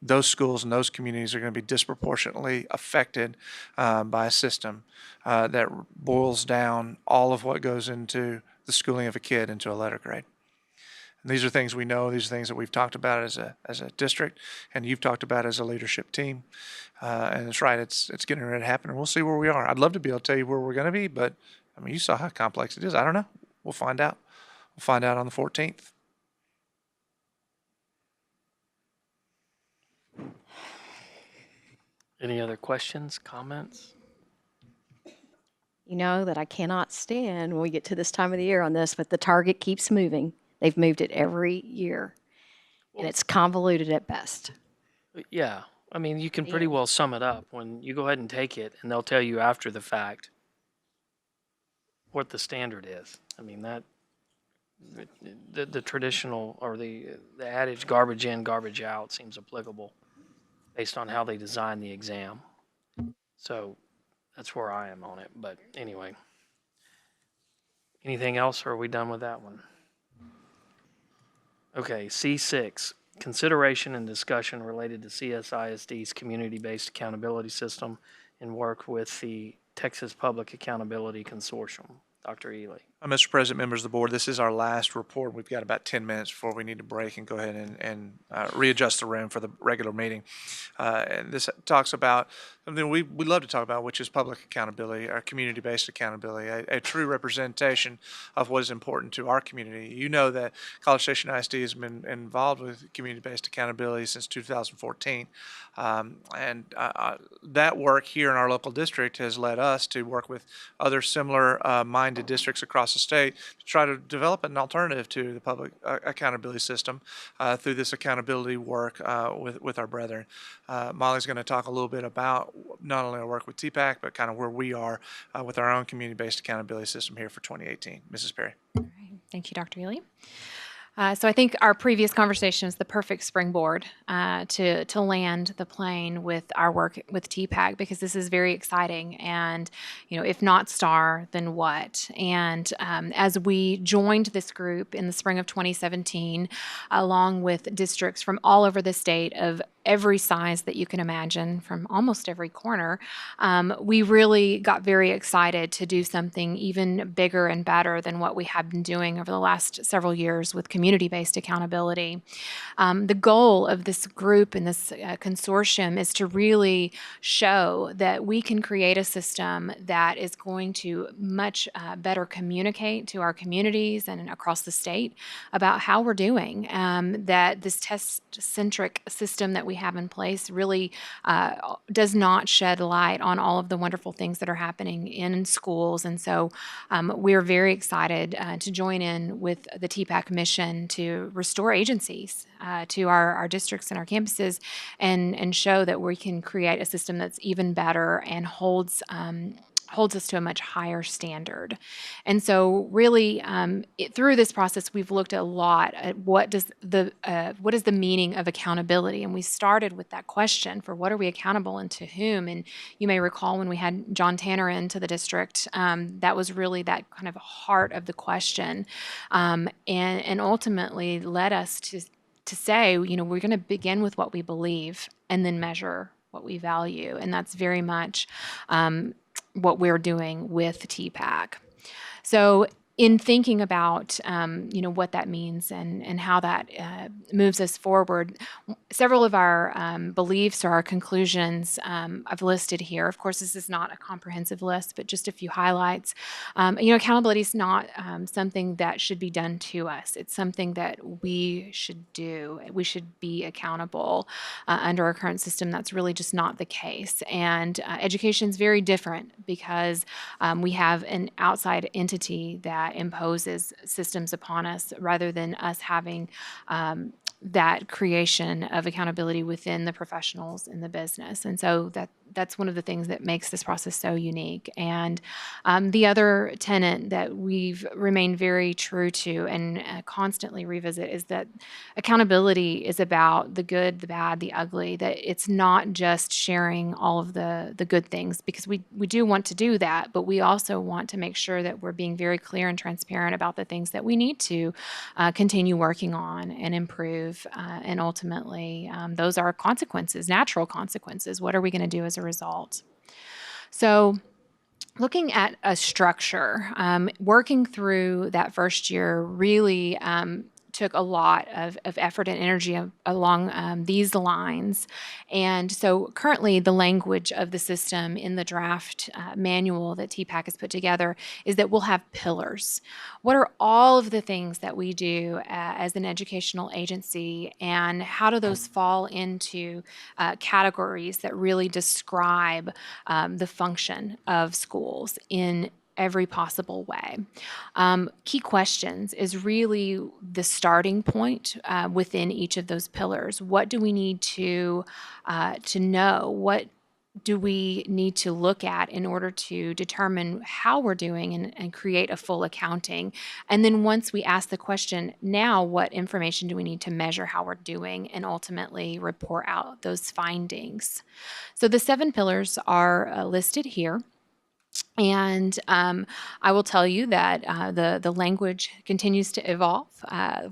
S2: those schools and those communities are going to be disproportionately affected by a system that boils down all of what goes into the schooling of a kid into a letter grade. And these are things we know. These are things that we've talked about as a district, and you've talked about as a leadership team. And it's right. It's getting ready to happen, and we'll see where we are. I'd love to be able to tell you where we're going to be, but I mean, you saw how complex it is. I don't know. We'll find out. We'll find out on the 14th.
S1: Any other questions, comments?
S6: You know that I cannot stand when we get to this time of the year on this, but the target keeps moving. They've moved it every year, and it's convoluted at best.
S1: Yeah. I mean, you can pretty well sum it up when you go ahead and take it, and they'll tell you after the fact what the standard is. I mean, that the traditional or the adage garbage in, garbage out seems applicable based on how they design the exam. So that's where I am on it. But anyway, anything else, or are we done with that one? Okay, C6, consideration and discussion related to CSISD's community-based accountability system and work with the Texas Public Accountability Consortium. Dr. Ely.
S2: Mr. President, members of the board, this is our last report. We've got about 10 minutes before we need to break and go ahead and readjust the room for the regular meeting. And this talks about something we love to talk about, which is public accountability, or community-based accountability, a true representation of what is important to our community. You know that College Station ISD has been involved with community-based accountability since 2014. That work here in our local district has led us to work with other similar minded districts across the state to try to develop an alternative to the public accountability system through this accountability work with our brethren. Molly's going to talk a little bit about not only our work with TPAC, but kind of where we are with our own community-based accountability system here for 2018. Mrs. Perry.
S8: All right. Thank you, Dr. Ely. So I think our previous conversation is the perfect springboard to land the plane with our work with TPAC, because this is very exciting. And, you know, if not STAR, then what? And as we joined this group in the spring of 2017, along with districts from all over the state of every size that you can imagine, from almost every corner, we really got very excited to do something even bigger and better than what we had been doing over the last several years with community-based accountability. The goal of this group and this consortium is to really show that we can create a system that is going to much better communicate to our communities and across the state about how we're doing, that this test-centric system that we have in place really does not shed light on all of the wonderful things that are happening in schools. And so we're very excited to join in with the TPAC mission to restore agencies to our districts and our campuses, and show that we can create a system that's even better and holds us to a much higher standard. And so really through this process, we've looked a lot at what is the meaning of accountability. And we started with that question for what are we accountable and to whom? And you may recall when we had John Tanner into the district, that was really that kind of heart of the question, and ultimately led us to say, you know, we're going to begin with what we believe and then measure what we value. And that's very much what we're doing with TPAC. So in thinking about, you know, what that means and how that moves us forward, several of our beliefs or our conclusions I've listed here. Of course, this is not a comprehensive list, but just a few highlights. You know, accountability is not something that should be done to us. It's something that we should do. We should be accountable under our current system. That's really just not the case. And education is very different because we have an outside entity that imposes systems upon us rather than us having that creation of accountability within the professionals in the business. And so that's one of the things that makes this process so unique. And the other tenet that we've remained very true to and constantly revisit is that accountability is about the good, the bad, the ugly, that it's not just sharing all of the good things, because we do want to do that, but we also want to make sure that we're being very clear and transparent about the things that we need to continue working on and improve. And ultimately, those are consequences, natural consequences. What are we going to do as a result? So, looking at a structure, working through that first year really took a lot of effort and energy along these lines. And so currently the language of the system in the draft manual that TPAC has put together is that we'll have pillars. What are all of the things that we do as an educational agency, and how do those fall into categories that really describe the function of schools in every possible way? Key questions is really the starting point within each of those pillars. What do we need to know? What do we need to look at in order to determine how we're doing and create a full accounting? And then once we ask the question, now what information do we need to measure how we're doing and ultimately report out those findings? So the 7 pillars are listed here. And I will tell you that the language continues to evolve.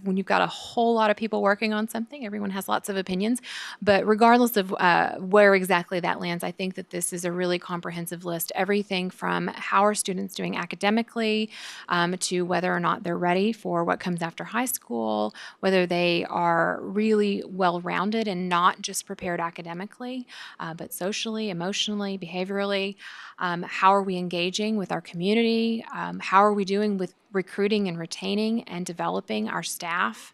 S8: When you've got a whole lot of people working on something, everyone has lots of opinions. But regardless of where exactly that lands, I think that this is a really comprehensive list. Everything from how are students doing academically to whether or not they're ready for what comes after high school, whether they are really well-rounded and not just prepared academically, but socially, emotionally, behaviorally. How are we engaging with our community? How are we doing with recruiting and retaining and developing our staff?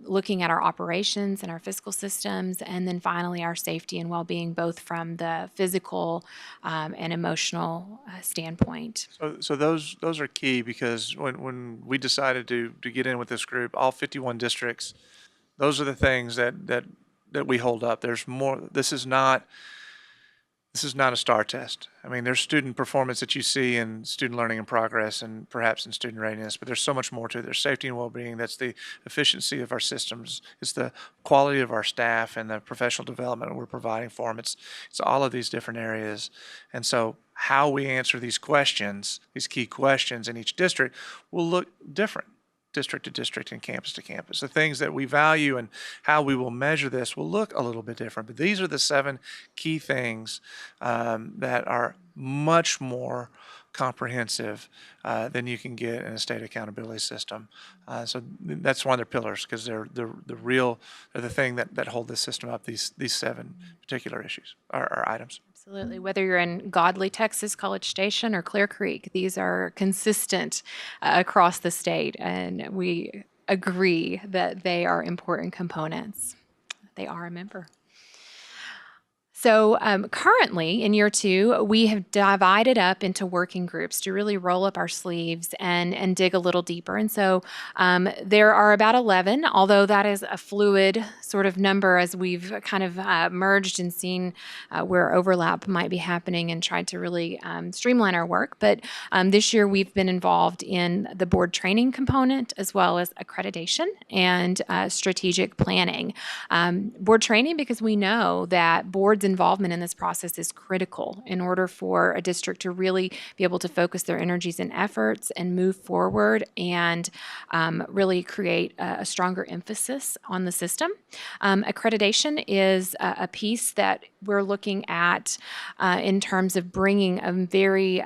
S8: Looking at our operations and our fiscal systems, and then finally our safety and well-being, both from the physical and emotional standpoint.
S2: So those are key, because when we decided to get in with this group, all 51 districts, those are the things that we hold up. There's more. This is not a STAR test. I mean, there's student performance that you see in student learning and progress and perhaps in student readiness, but there's so much more to it. There's safety and well-being. That's the efficiency of our systems. It's the quality of our staff and the professional development we're providing for them. It's all of these different areas. And so how we answer these questions, these key questions in each district, will look different, district to district and campus to campus. The things that we value and how we will measure this will look a little bit different. But these are the 7 key things that are much more comprehensive than you can get in a state accountability system. So that's one of their pillars, because they're the thing that hold this system up, these 7 particular issues or items.
S8: Absolutely. Whether you're in godly Texas, College Station, or Clear Creek, these are consistent across the state, and we agree that they are important components. They are a member. So currently in year 2, we have divided up into working groups to really roll up our sleeves and dig a little deeper. And so there are about 11, although that is a fluid sort of number as we've kind of merged and seen where overlap might be happening and tried to really streamline our work. But this year we've been involved in the board training component, as well as accreditation and strategic planning. Board training, because we know that boards involvement in this process is critical in order for a district to really be able to focus their energies and efforts and move forward and really create a stronger emphasis on the system. Accreditation is a piece that we're looking at in terms of bringing a very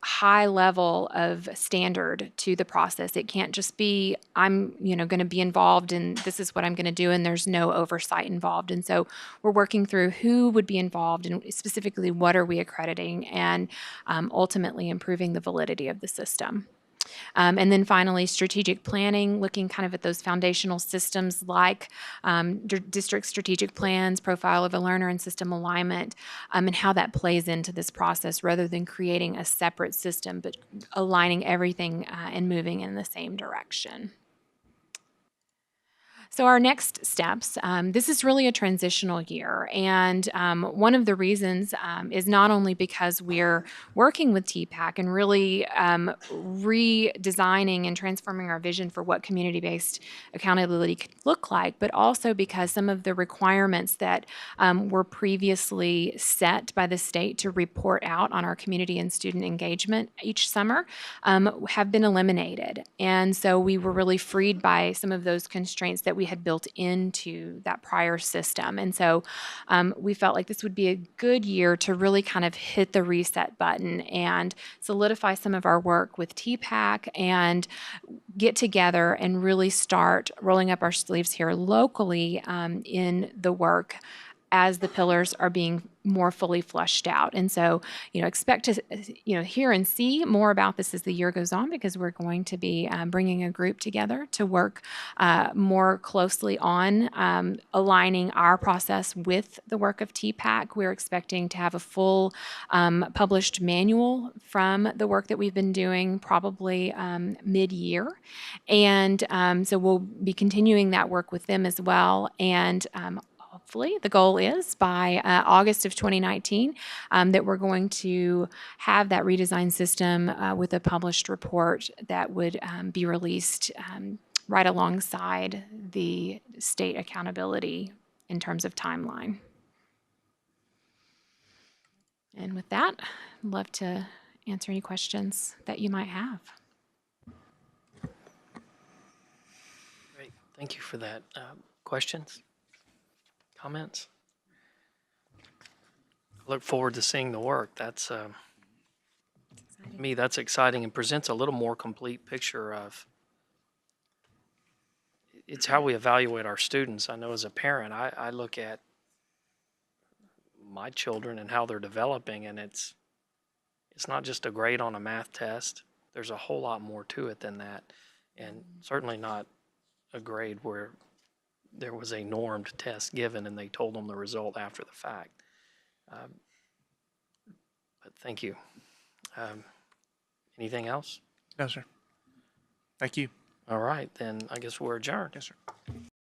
S8: high level of standard to the process. It can't just be, I'm going to be involved and this is what I'm going to do, and there's no oversight involved. And so we're working through who would be involved and specifically what are we accrediting, and ultimately improving the validity of the system. And then finally, strategic planning, looking kind of at those foundational systems like district strategic plans, profile of a learner, and system alignment, and how that plays into this process rather than creating a separate system, but aligning everything and moving in the same direction. So our next steps, this is really a transitional year, and one of the reasons is not only because we're working with TPAC and really redesigning and transforming our vision for what community-based accountability could look like, but also because some of the requirements that were previously set by the state to report out on our community and student engagement each summer have been eliminated. And so we were really freed by some of those constraints that we had built into that prior system. And so we felt like this would be a good year to really kind of hit the reset button and solidify some of our work with TPAC and get together and really start rolling up our sleeves here locally in the work as the pillars are being more fully fleshed out. And so, expect to, hear and see more about this as the year goes on, because we're going to be bringing a group together to work more closely on aligning our process with the work of TPAC. We're expecting to have a full published manual from the work that we've been doing probably mid-year. And so we'll be continuing that work with them as well. And hopefully, the goal is by August of 2019 that we're going to have that redesigned system with a published report that would be released right alongside the state accountability in terms of timeline. And with that, I'd love to answer any questions that you might have.
S1: Great. Thank you for that. Questions? Comments? I look forward to seeing the work. That's, to me, that's exciting and presents a little more complete picture of, it's how we evaluate our students. I know as a parent, I look at my children and how they're developing, and it's not just a grade on a math test. There's a whole lot more to it than that, and certainly not a grade where there was a normed test given and they told them the result after the fact. But thank you. Anything else?
S2: No, sir. Thank you.
S1: All right, then I guess we're adjourned.
S2: Yes, sir.